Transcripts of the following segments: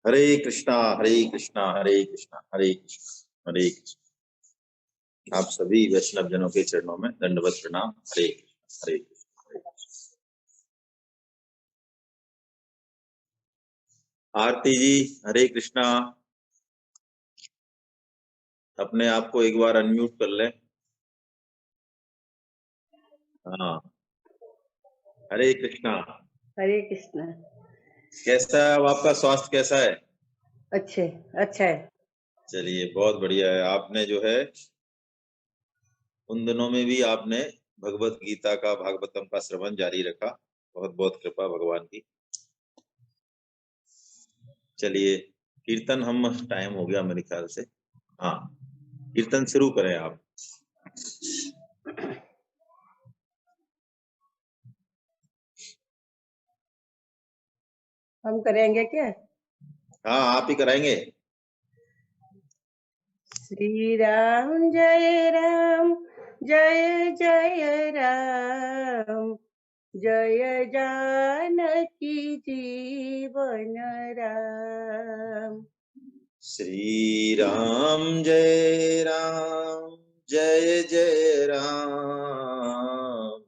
हरे कृष्णा हरे कृष्णा हरे कृष्णा हरे कृष्णा हरे कृष्णा। आप सभी वैष्णव जनों के चरणों में दंडवत प्रणाम। हरे कृष्णा हरे कृष्णा हरे कृष्णा। आरती जी, हरे कृष्णा। अपने आप को एक बार अनम्यूट कर लें। हाँ, हरे कृष्णा। हरे कृष्णा। कैसा है अब आपका स्वास्थ्य, कैसा है? अच्छे अच्छा है। चलिए, बहुत बढ़िया है। आपने जो है उन दिनों में भी आपने भगवत गीता का, भागवतम का श्रवण जारी रखा। बहुत बहुत कृपा भगवान की। चलिए, कीर्तन हम टाइम हो गया मेरे ख्याल से। हाँ, कीर्तन शुरू करें आप। हम करेंगे क्या? हाँ, आप ही कराएंगे। श्री राम जय राम, जय जय राम, जय जानकी जीवन राम। श्री राम जय राम, जय जय राम,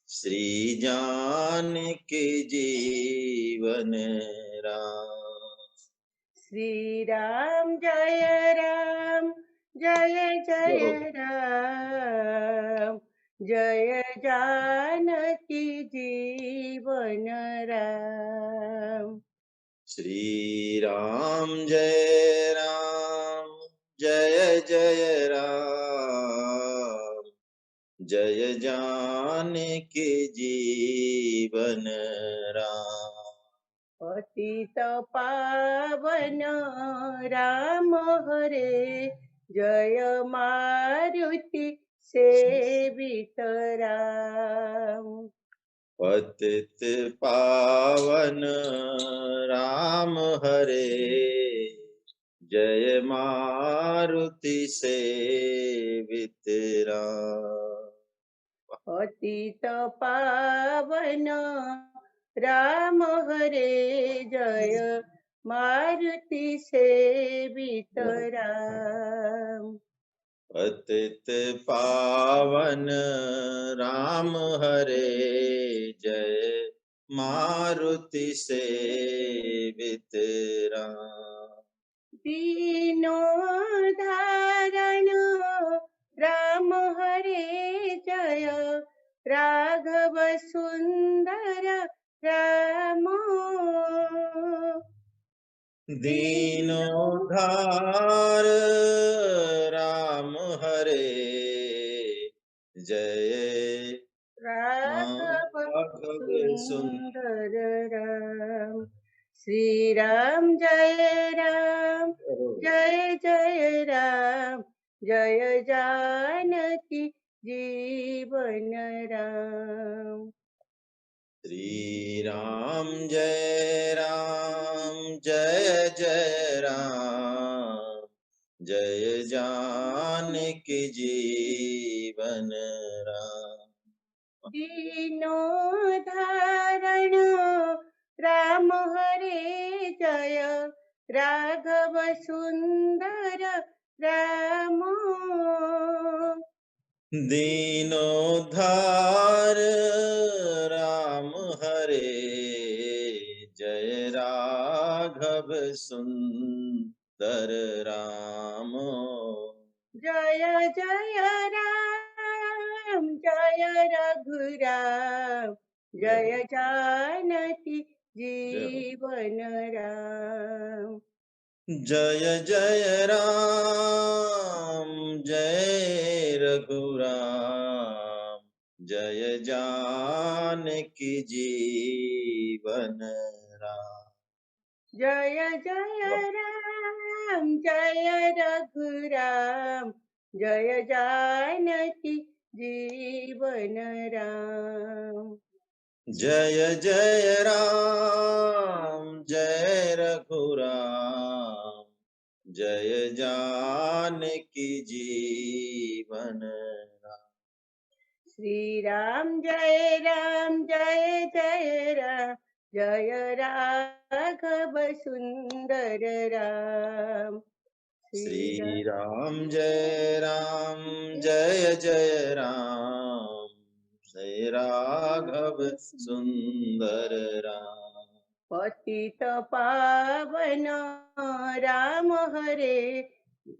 श्री जानकी जीवन राम। श्री राम जय राम, जय जय राम, जय जानकी जीवन राम। श्री राम जय राम, जय जय राम, जय जानकी जीवन राम। पतित पावन राम हरे, जय मारुति सेवित राम। पतित पावन राम हरे, जय मारुति सेवित राम। पतित पावन राम हरे, जय मारुति सेवित राम। पतित पावन राम हरे, जय मारुति सेवित राम। दीनो धारण राम हरे, जय राघव सुंदर राम। दीनोद्धार राम हरे, जय राघव माधव सुंदर। सुंदर राम। श्री राम जय राम, जय जय राम, जय जानकी जीवन राम। श्री राम जय राम, जय जय राम, जय जानकी जीवन राम। दीनो धारण राम हरे, जय राघव सुंदर राम। दीनोद्धार राम हरे, जय राघव सुंदर राम। जय जय राम, जय रघुराम, जय जानकी जीवन राम। जय जय राम, जय रघुराम, जय जानकी जीवन राम। जय जय राम, जय रघुराम, जय जानकी जीवन राम। जय जय राम, जय रघुराम, जय जानकी जीवन राम। श्री राम जय राम, जय जय राम, जय राघव सुंदर राम। श्री श्री राम। राम जय राम, जय जय राम, जय राघव सुंदर राम। पतित पावन राम हरे,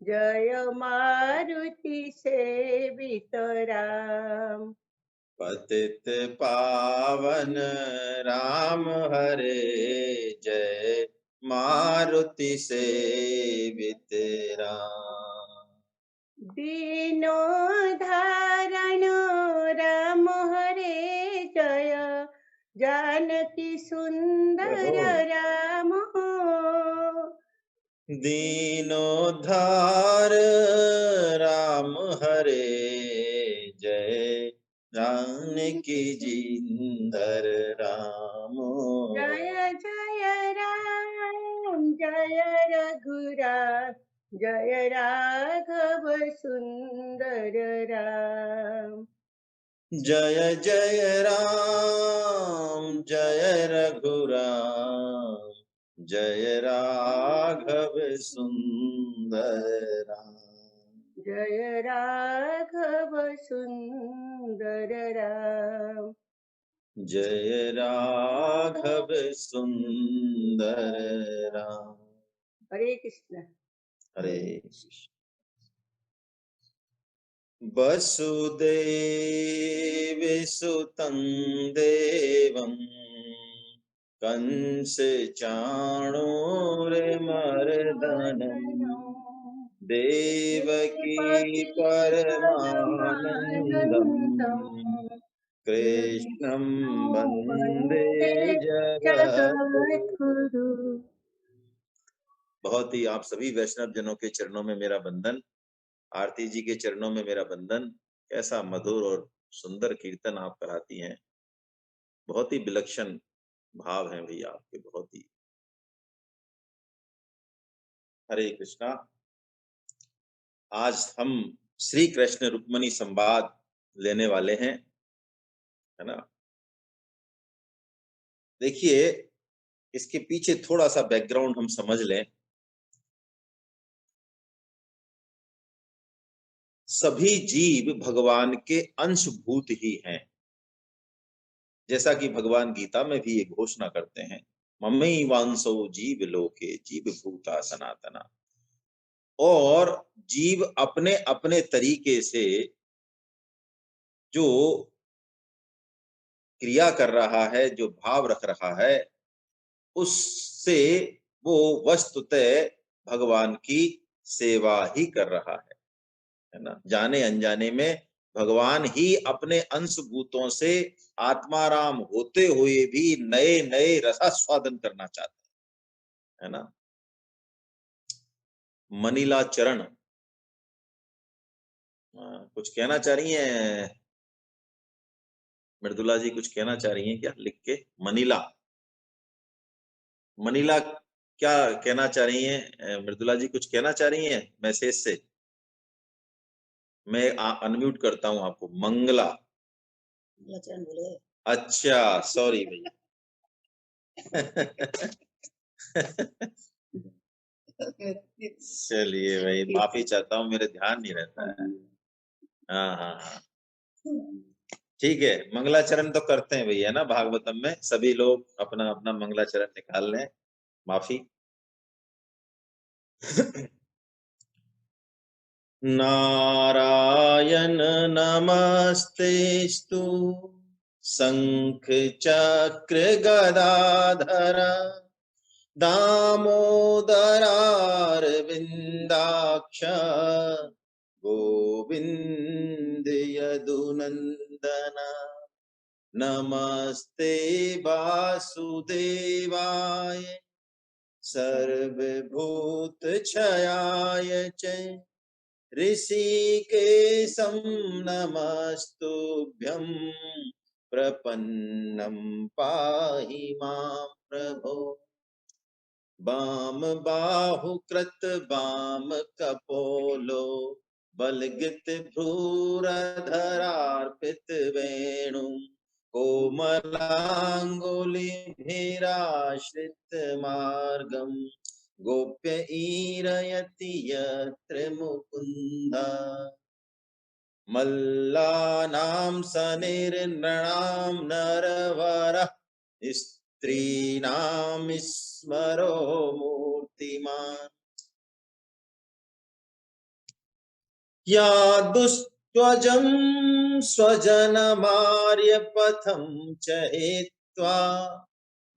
जय मारुति सेवित राम। पतित पावन राम हरे, जय मारुति सेवित राम। दीनो धारण राम हरे, जय जानकी सुंदर ओहो। राम। दीनोद्धार राम हरे, जय जानकी जिंदर राम। जय जय राम, जय रघुराम, जय राघव सुंदर राम। जय जय राम, जय रघुराम, जय राघव सुंदर राम। जय राघव सुंदर राम। जय राघव सुंदर राम। हरे कृष्ण। हरे कृष्ण। वसुदेव सुतं देवं कंस चाणूरमर्दनम् देवकी देवकी परमानन्दम् परमानन्दम् कृष्णं कृष्णं वन्दे वन्दे जगद्गुरुम्। जगद्गुरु। बहुत ही आप सभी वैष्णव जनों के चरणों में मेरा वंदन, आरती जी के चरणों में मेरा वंदन। कैसा मधुर और सुंदर कीर्तन आप कराती हैं, बहुत ही विलक्षण भाव हैं भैया आपके, बहुत ही। हरे कृष्णा। आज हम श्री कृष्ण रुक्मणी संवाद लेने वाले हैं, है ना। देखिए, इसके पीछे थोड़ा सा बैकग्राउंड हम समझ लें। सभी जीव भगवान के अंशभूत ही हैं, जैसा कि भगवान गीता में भी ये घोषणा करते हैं, मम्मी वांसो जीव लोके जीव भूता सनातना। और जीव अपने अपने तरीके से जो क्रिया कर रहा है, जो भाव रख रहा है, उससे वो वस्तुतः भगवान की सेवा ही कर रहा है ना। जाने अनजाने में भगवान ही अपने अंशभूतों से आत्माराम होते हुए भी नए नए रसास्वादन करना चाहते हैं, है ना। मनीला चरण कुछ कहना चाह रही हैं मृदुला जी, कुछ कहना चाह रही हैं क्या लिख के? मनीला, मनीला क्या कहना चाह रही हैं? मृदुला जी कुछ कहना चाह रही हैं मैसेज से? मैं अनम्यूट करता हूं आपको। मंगला, अच्छा सॉरी भैया। चलिए भाई, माफी चाहता हूँ, मेरे ध्यान नहीं रहता है। हाँ हाँ हाँ, ठीक है। मंगलाचरण तो करते हैं भैया ना, भागवतम में सभी लोग अपना अपना मंगलाचरण निकाल लें। माफी। नारायण नमस्तेस्तु शंख चक्र गदाधर दामोदरारविन्दाक्ष गोविंद यदुनंदन। नमस्ते वासुदेवाय सर्वभूतक्षयाय च ऋषिकेशं नमस्तुभ्यं प्रपन्नं पाहि मां प्रभो। वाम बाहुकृत वाम कपोलो बलगित भ्रूरधरार्पित वेणु कोमलाङ्गुलिभिराश्रितमार्गं गोप्य ईरयति यत्र मुकुन्दः। मल्लानां सनिर्नृणां नरवरः स्त्रीणां स्मरो मूर्तिमान्। या दुस्त्वजं स्वजनमार्यपथं च हेत्वा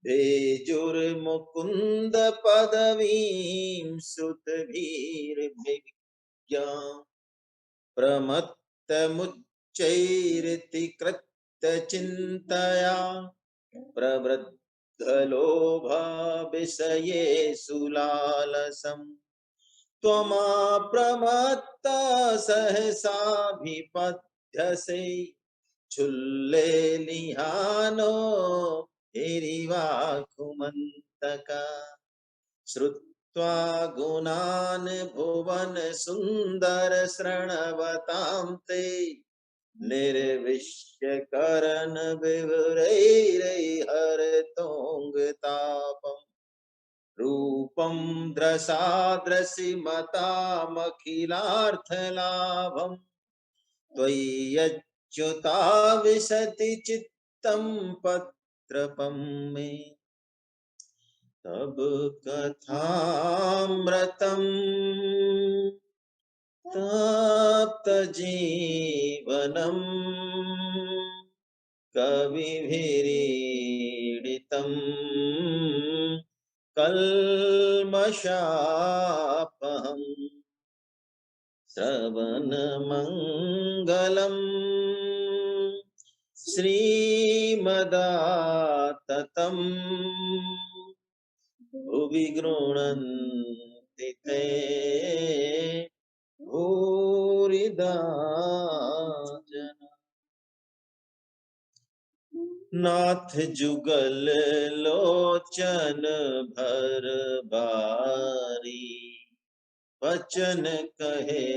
भेजुर्मुकुन्द पदवीं श्रुतभिर्भिज्ञां प्रमत्तमुच्चैरिति कृत्यचिन्तया प्रवृद्धलोभा विषयेषु लालसम्। त्वमाप्रमत्ता सहसाभिपद्यसे चुल्लेलिहानो हिरिवाकुमन्तका। श्रुत्वा गुणान् भुवन सुन्दर शृण्वतां ते निर्विश्य करण विवरैर्हरतोऽङ्गतापम्। रूपं दृशादृशिमतामखिलार्थलाभम् त्वय्यच्युता विशति चित्तं पत्रपं मे। तब कथामृतं तप्तजीवनम् कविभिरीडितम् कल्मषापहम्। श्रवणमङ्गलम् श्रीमदाततम् भुवि गृह्णन्ति ते भूरिदा जना। नाथ जुगल लोचन भर बारी वचन कहे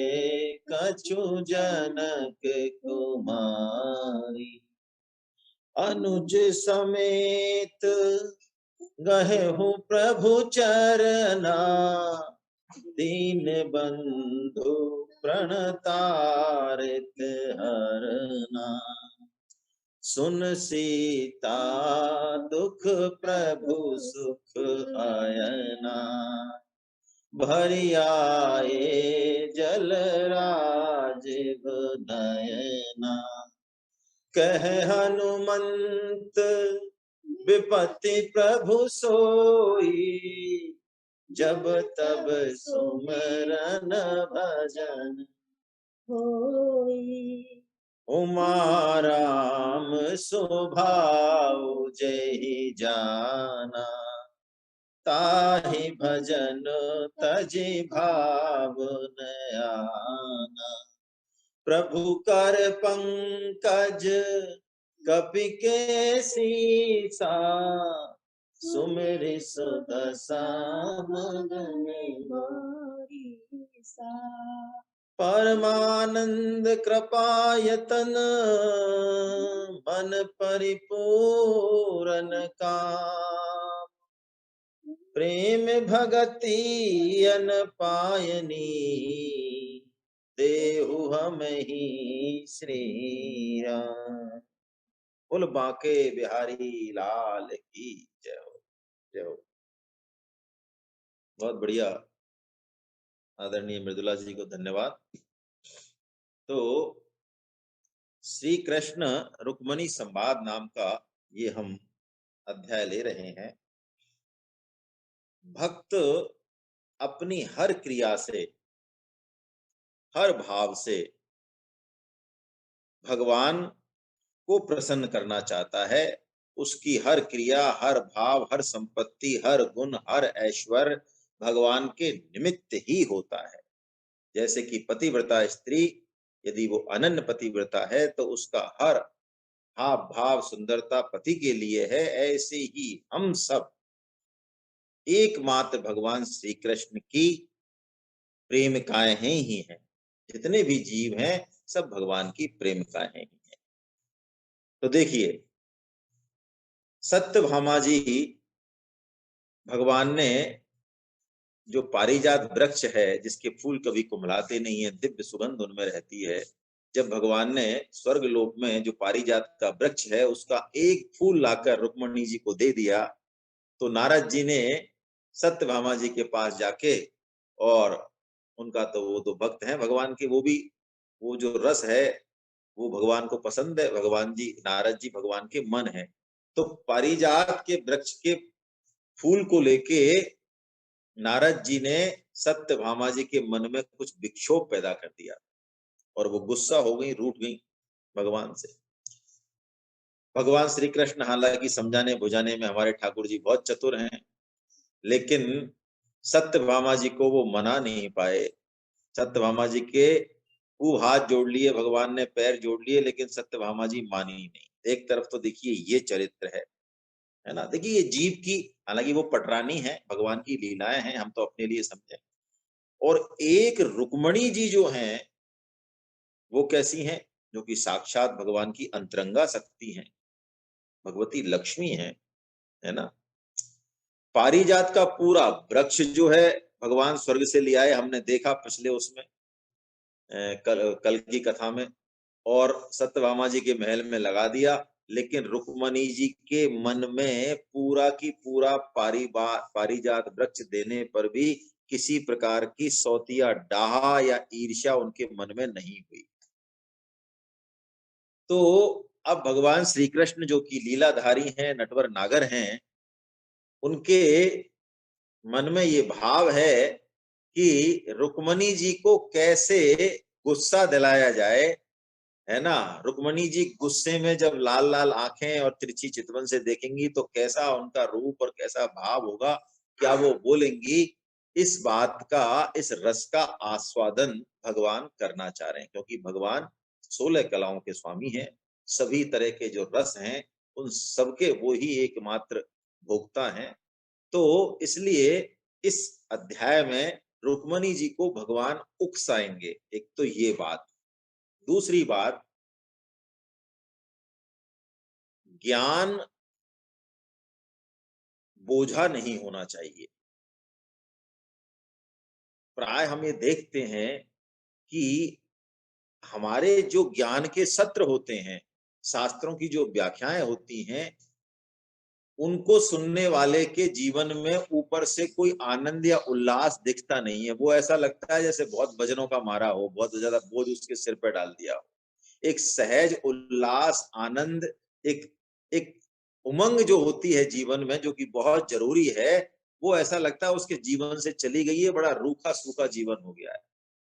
कछु जनक कुमारी। अनुज समेत गहेहु प्रभु चरना दीन बंधु प्रणतारित हरना। सुन सीता दुख प्रभु सुख आयना भरि आए जल राजीव नयना। कह हनुमंत विपत्ति प्रभु सोई जब तब सुमरन भजन होई। उमा राम स्वभाव जहि जाना ताहि भजन तजि भाव न आना। प्रभु कर पंकज कपि के सीसा सुमिरि सुदशा मगन मोरीसा। परमानंद कृपायतन मन परिपूरन काम। प्रेम भगति अन पायनी देहु हम ही श्री राम। बोल बांके बिहारी लाल की जय हो। जय हो। बहुत बढ़िया। आदरणीय मृदुला जी को धन्यवाद। तो श्री कृष्ण रुक्मणी संवाद नाम का ये हम अध्याय ले रहे हैं। भक्त अपनी हर क्रिया से, हर भाव से भगवान को प्रसन्न करना चाहता है। उसकी हर क्रिया, हर भाव, हर संपत्ति, हर गुण, हर ऐश्वर्य भगवान के निमित्त ही होता है। जैसे कि पतिव्रता स्त्री यदि वो अनन्य पतिव्रता है तो उसका हर हाव भाव सुंदरता पति के लिए है, ऐसे ही हम सब एकमात्र भगवान श्री कृष्ण की प्रेमिकाएं हैं ही हैं। जितने भी जीव हैं सब भगवान की प्रेमिकाएं ही हैं। तो देखिए सत्यभामा जी, भगवान ने जो पारिजात वृक्ष है जिसके फूल कभी कुम्हलाते नहीं है, दिव्य सुगंध उनमें रहती है, जब भगवान ने स्वर्ग लोक में जो पारिजात का वृक्ष है उसका एक फूल लाकर रुक्मणी जी को दे दिया, तो नारद जी ने सत्यभामा जी के पास जाके, और उनका तो वो तो भक्त हैं भगवान के, वो भी वो जो रस है वो भगवान को पसंद है, भगवान जी नारद जी भगवान के मन है। तो पारिजात के वृक्ष के फूल को लेके नारद जी ने सत्यभामा जी के मन में कुछ विक्षोभ पैदा कर दिया और वो गुस्सा हो गई, रूठ गई भगवान से। भगवान श्री कृष्ण हालांकि समझाने बुझाने में हमारे ठाकुर जी बहुत चतुर हैं, लेकिन सत्यभामा जी को वो मना नहीं पाए। सत्यभामा जी के खूब हाथ जोड़ लिए भगवान ने, पैर जोड़ लिए, लेकिन सत्यभामा जी मानी नहीं। एक तरफ तो देखिए ये चरित्र है ना, देखिए ये जीव की, हालांकि वो पटरानी है, भगवान की लीलाएं हैं, हम तो अपने लिए समझे। और एक रुक्मणी जी जो हैं वो कैसी हैं, जो कि साक्षात भगवान की अंतरंगा शक्ति हैं, भगवती लक्ष्मी है ना। पारिजात का पूरा वृक्ष जो है भगवान स्वर्ग से ले आए, हमने देखा पिछले उसमें कल की कथा में, और सत्यभामा जी के महल में लगा दिया। लेकिन रुक्मणी जी के मन में पूरा की पूरा पारिजात वृक्ष देने पर भी किसी प्रकार की सौतिया डाहा या ईर्ष्या उनके मन में नहीं हुई। तो अब भगवान श्री कृष्ण जो कि लीलाधारी हैं, नटवर नागर हैं, उनके मन में ये भाव है कि रुक्मणी जी को कैसे गुस्सा दिलाया जाए, है ना। रुक्मणी जी गुस्से में जब लाल लाल आंखें और तिरछी चितवन से देखेंगी तो कैसा उनका रूप और कैसा भाव होगा, क्या वो बोलेंगी, इस बात का, इस रस का आस्वादन भगवान करना चाह रहे हैं, क्योंकि भगवान 16 कलाओं के स्वामी हैं। सभी तरह के जो रस हैं उन सबके वो ही एकमात्र भोक्ता हैं। तो इसलिए इस अध्याय में रुक्मणी जी को भगवान उकसाएंगे। एक तो ये बात, दूसरी बात, ज्ञान बोझा नहीं होना चाहिए। प्राय हम ये देखते हैं कि हमारे जो ज्ञान के सत्र होते हैं, शास्त्रों की जो व्याख्याएं होती हैं, उनको सुनने वाले के जीवन में ऊपर से कोई आनंद या उल्लास दिखता नहीं है। वो ऐसा लगता है जैसे बहुत वजनों का मारा हो, बहुत ज्यादा बोझ उसके सिर पर डाल दिया हो। एक सहज उल्लास, आनंद, एक एक उमंग जो होती है जीवन में, जो कि बहुत जरूरी है, वो ऐसा लगता है उसके जीवन से चली गई है, बड़ा रूखा सूखा जीवन हो गया है।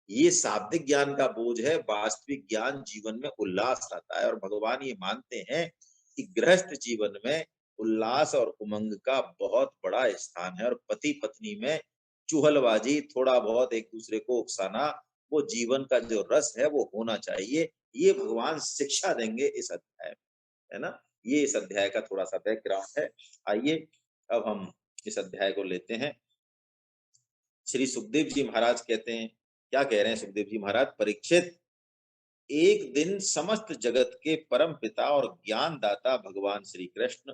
ये शाब्दिक ज्ञान का बोझ है। वास्तविक ज्ञान जीवन में उल्लास लाता है, और भगवान ये मानते हैं कि गृहस्थ जीवन में उल्लास और उमंग का बहुत बड़ा स्थान है, और पति पत्नी में चुहलबाजी, थोड़ा बहुत एक दूसरे को उकसाना, वो जीवन का जो रस है वो होना चाहिए। ये भगवान शिक्षा देंगे इस अध्याय में, है ना। ये इस अध्याय का थोड़ा सा बैकग्राउंड है। आइए अब हम इस अध्याय को लेते हैं। श्री सुखदेव जी महाराज कहते हैं, क्या कह रहे हैं सुखदेव जी महाराज, परीक्षित, एक दिन समस्त जगत के परम पिता और ज्ञान दाता भगवान श्री कृष्ण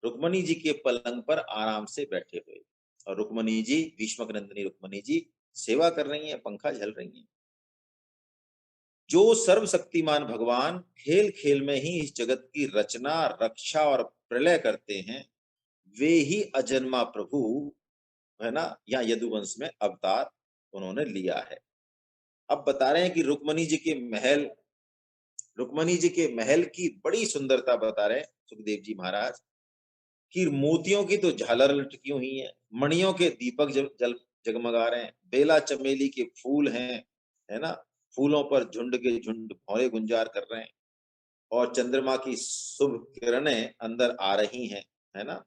रुक्मणी जी के पलंग पर आराम से बैठे हुए, और रुक्मणी जी, भीष्मक नंदिनी रुक्मणी जी सेवा कर रही हैं, पंखा झल रही हैं। जो सर्वशक्तिमान भगवान खेल खेल में ही इस जगत की रचना, रक्षा और प्रलय करते हैं, वे ही अजन्मा प्रभु, है ना, या यदुवंश में अवतार उन्होंने लिया है। अब बता रहे हैं कि रुक्मणी जी के महल की बड़ी सुंदरता बता रहे हैं सुखदेव जी महाराज, कि मोतियों की तो झालर लटकी हुई है, मणियों के दीपक जगमगा रहे हैं, बेला चमेली के फूल हैं, है ना, फूलों पर झुंड के झुंड भौरे गुंजार कर रहे हैं, और चंद्रमा की शुभ किरणें अंदर आ रही हैं, है ना,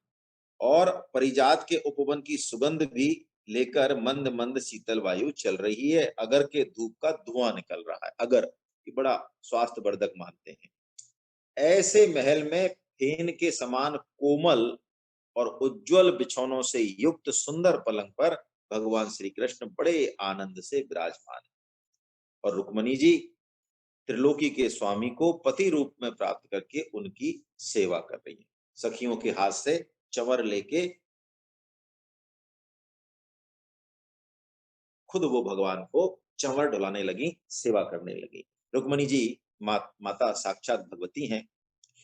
और परिजात के उपवन की सुगंध भी लेकर मंद मंद शीतल वायु चल रही है, अगर के धूप का धुआं निकल रहा है। अगर ये बड़ा स्वास्थ्य वर्धक मानते हैं। ऐसे महल में फेन के समान कोमल और उज्जवल बिछौनों से युक्त सुंदर पलंग पर भगवान श्री कृष्ण बड़े आनंद से विराजमान है, और रुक्मणी जी त्रिलोकी के स्वामी को पति रूप में प्राप्त करके उनकी सेवा कर रही है। सखियों के हाथ से चंवर लेके खुद वो भगवान को चंवर डुलाने लगी, सेवा करने लगी। रुक्मणी जी माता साक्षात भगवती हैं।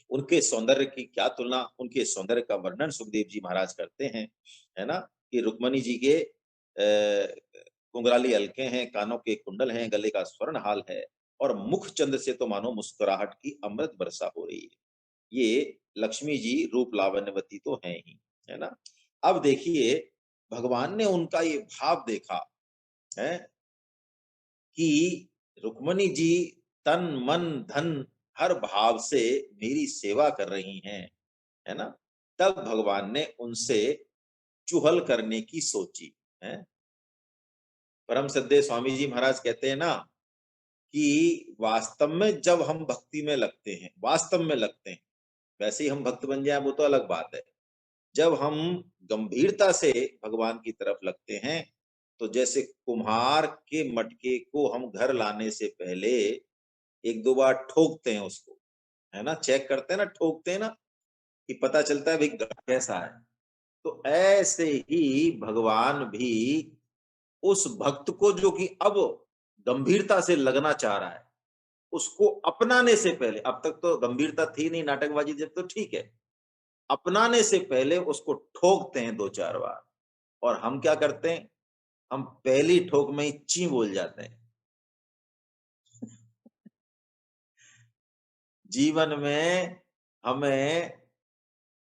उनके सौंदर्य की क्या तुलना, उनके सौंदर्य का वर्णन सुखदेव जी महाराज करते हैं, है ना, कि रुक्मणी जी के कुंगराली अलके हैं, कानों के कुंडल हैं, गले का स्वर्ण हाल है, और मुख चंद्र से तो मानो मुस्कुराहट की अमृत वर्षा हो रही है। ये लक्ष्मी जी रूप लावण्यवती तो हैं ही, है ना। अब देखिए, भगवान ने उनका ये भाव देखा है कि रुक्मणी जी तन मन धन हर भाव से मेरी सेवा कर रही हैं, है ना। तब भगवान ने उनसे चुहल करने की सोची है। परम श्रद्धेय स्वामी जी महाराज कहते हैं ना कि वास्तव में जब हम भक्ति में लगते हैं, वास्तव में लगते हैं, वैसे ही हम भक्त बन जाए वो तो अलग बात है। जब हम गंभीरता से भगवान की तरफ लगते हैं, तो जैसे कुम्हार के मटके को हम घर लाने से पहले एक दो बार ठोकते हैं उसको, है ना, चेक करते हैं ना, ठोकते हैं ना, कि पता चलता है भाई कैसा है। तो ऐसे ही भगवान भी उस भक्त को जो कि अब गंभीरता से लगना चाह रहा है, उसको अपनाने से पहले, अब तक तो गंभीरता थी नहीं, नाटकबाजी जब तो ठीक है, अपनाने से पहले उसको ठोकते हैं दो चार बार। और हम क्या करते हैं, हम पहली ठोक में ही ची बोल जाते हैं। जीवन में हमें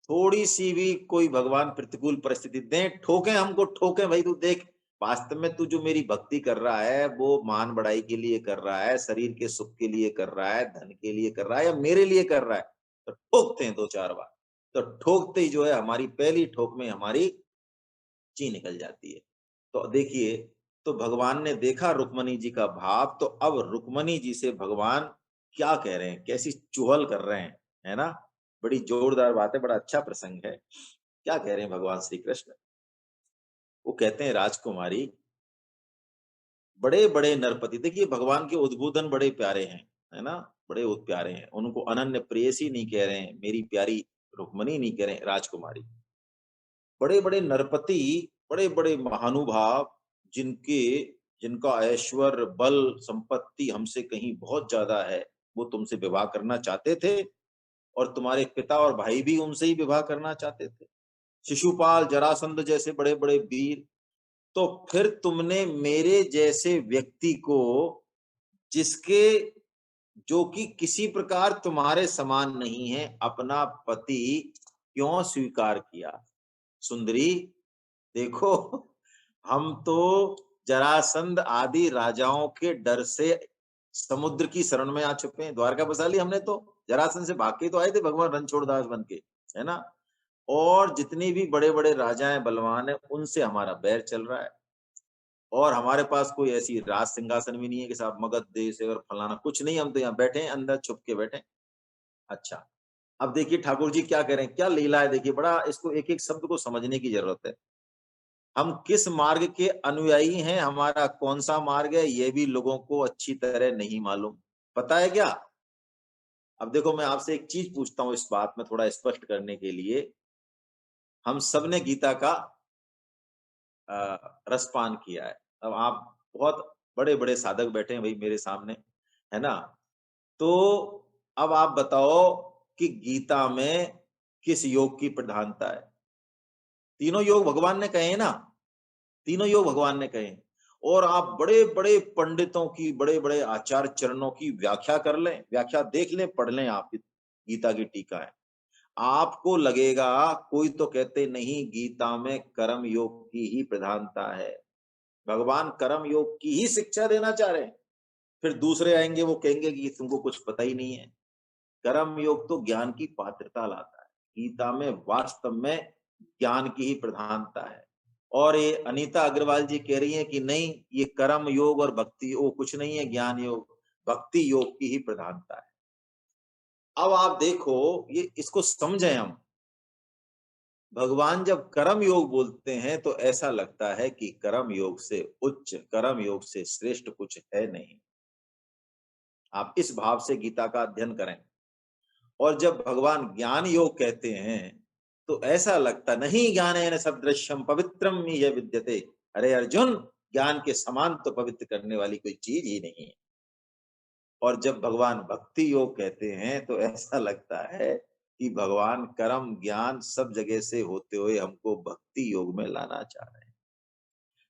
थोड़ी सी भी कोई भगवान प्रतिकूल परिस्थिति दें, ठोके हमको, ठोके भाई तू देख, वास्तव में तू जो मेरी भक्ति कर रहा है वो मान बढ़ाई के लिए कर रहा है, शरीर के सुख के लिए कर रहा है, धन के लिए कर रहा है, या मेरे लिए कर रहा है। तो ठोकते हैं दो चार बार। तो ठोकते ही जो है, हमारी पहली ठोक में हमारी ची निकल जाती है। तो देखिए, तो भगवान ने देखा रुक्मणी जी का भाव, तो अब रुक्मणी जी से भगवान क्या कह रहे हैं, कैसी चुहल कर रहे हैं, है ना। बड़ी जोरदार बात है, बड़ा अच्छा प्रसंग है। क्या कह रहे हैं भगवान श्री कृष्ण, वो कहते हैं राजकुमारी, बड़े बड़े नरपति, देखिए भगवान के उद्बोधन बड़े प्यारे हैं, है ना, बड़े प्यारे हैं। उनको अनन्य प्रेयसी नहीं कह रहे हैं, मेरी प्यारी रुक्मणी नहीं कह रहे हैं, राजकुमारी। बड़े बड़े नरपति, बड़े बड़े महानुभाव, जिनके जिनका ऐश्वर्य बल संपत्ति हमसे कहीं बहुत ज्यादा है, वो तुमसे विवाह करना चाहते थे, और तुम्हारे पिता और भाई भी उनसे ही विवाह करना चाहते थे, शिशुपाल जरासंध जैसे बड़े बड़े वीर। तो फिर तुमने मेरे जैसे व्यक्ति को, जिसके जो कि किसी प्रकार तुम्हारे समान नहीं है, अपना पति क्यों स्वीकार किया। सुंदरी देखो, हम तो जरासंध आदि राजाओं के डर से समुद्र की शरण में आ चुके हैं, द्वारका बसा ली हमने तो, जरासंध से भाग के तो आए थे भगवान रणछोड़दास बन के, है ना। और जितनी भी बड़े बड़े राजाएं बलवान है, उनसे हमारा बैर चल रहा है, और हमारे पास कोई ऐसी राज सिंहासन भी नहीं है कि साहब मगध देश है और फलाना, कुछ नहीं, हम तो यहाँ बैठे हैं, अंदर छुप के बैठे हैं। अच्छा, अब देखिए ठाकुर जी क्या कह रहे हैं, क्या लीला है, देखिए बड़ा इसको एक एक शब्द को समझने की जरूरत है। हम किस मार्ग के अनुयायी हैं, हमारा कौन सा मार्ग है, ये भी लोगों को अच्छी तरह नहीं मालूम। पता है क्या, अब देखो मैं आपसे एक चीज पूछता हूँ इस बात में थोड़ा स्पष्ट करने के लिए। हम सबने गीता का रसपान किया है। अब आप बहुत बड़े-बड़े साधक बैठे हैं भाई मेरे सामने, है ना? तो अब आप बताओ कि गीता में किस योग की प्रधानता है? तीनों योग भगवान ने कहे हैं ना, तीनों योग भगवान ने कहे हैं। और आप बड़े-बड़े पंडितों की, बड़े-बड़े आचार्य चरणों की व्याख्या कर लें, व्याख्या देख लें, पढ़ लें आप गीता की टीकाएँ। आपको लगेगा कोई तो कहते नहीं, गीता में कर्म योग की ही प्रधानता है। भगवान कर्म योग की ही शिक्षा देना चाह रहे हैं। फिर दूसरे आएँगे वो कहेंगे कि तुमको कुछ पता ही नहीं है। कर्म योग तो ज्ञान की पात्रता लाता है। गीता में वास्तव में ज्ञान की ही प्रधानता है। और ये अनीता अग्रवाल जी कह रही हैं कि नहीं, ये कर्म योग और भक्ति योग कुछ नहीं है, ज्ञान योग, भक्ति योग की ही प्रधानता है। अब आप देखो, ये इसको समझें हम। भगवान जब कर्म योग बोलते हैं तो ऐसा लगता है कि कर्म योग से उच्च, कर्म योग से श्रेष्ठ कुछ है नहीं। आप इस भाव से गीता का अध्ययन करें। और जब भगवान ज्ञान योग कहते हैं तो ऐसा लगता नहीं, ज्ञानेन सदृशम पवित्रम यह विद्यते। अरे अर्जुन, ज्ञान के समान तो पवित्र करने वाली कोई चीज ही नहीं है। और जब भगवान भक्ति योग कहते हैं तो ऐसा लगता है कि भगवान कर्म ज्ञान सब जगह से होते हुए हमको भक्ति योग में लाना चाह रहे हैं।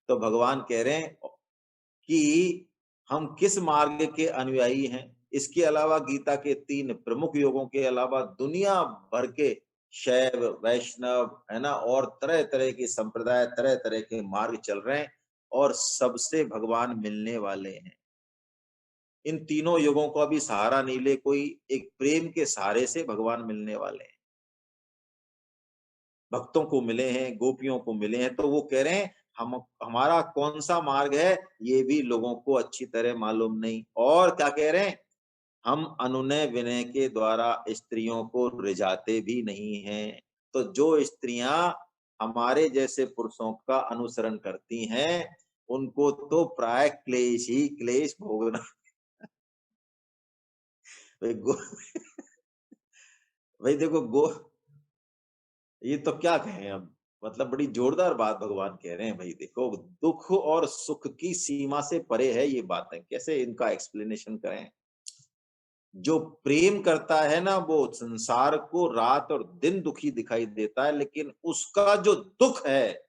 तो भगवान कह रहे हैं कि हम किस मार्ग के अनुयायी हैं। इसके अलावा गीता के 3 प्रमुख योगों के अलावा दुनिया भर के शैव वैष्णव है ना, और तरह तरह के संप्रदाय, तरह तरह के मार्ग चल रहे हैं और सबसे भगवान मिलने वाले हैं। इन तीनों युगों का भी सहारा नहीं ले कोई, एक प्रेम के सहारे से भगवान मिलने वाले हैं। भक्तों को मिले हैं, गोपियों को मिले हैं, तो वो कह रहे हैं हम हमारा कौन सा मार्ग है ये भी लोगों को अच्छी तरह मालूम नहीं। और क्या कह रहे हैं, हम अनुनय विनय के द्वारा स्त्रियों को रिझाते भी नहीं हैं। तो जो स्त्रियां हमारे जैसे पुरुषों का अनुसरण करती हैं उनको तो प्राय क्लेश ही क्लेश भोगना। भाई गो भाई देखो गो ये तो क्या कहें अब, मतलब बड़ी जोरदार बात भगवान कह रहे हैं। भाई देखो, दुख और सुख की सीमा से परे है ये बातें, कैसे इनका एक्सप्लेनेशन करें। जो प्रेम करता है ना वो संसार को रात और दिन दुखी दिखाई देता है, लेकिन उसका जो दुख है,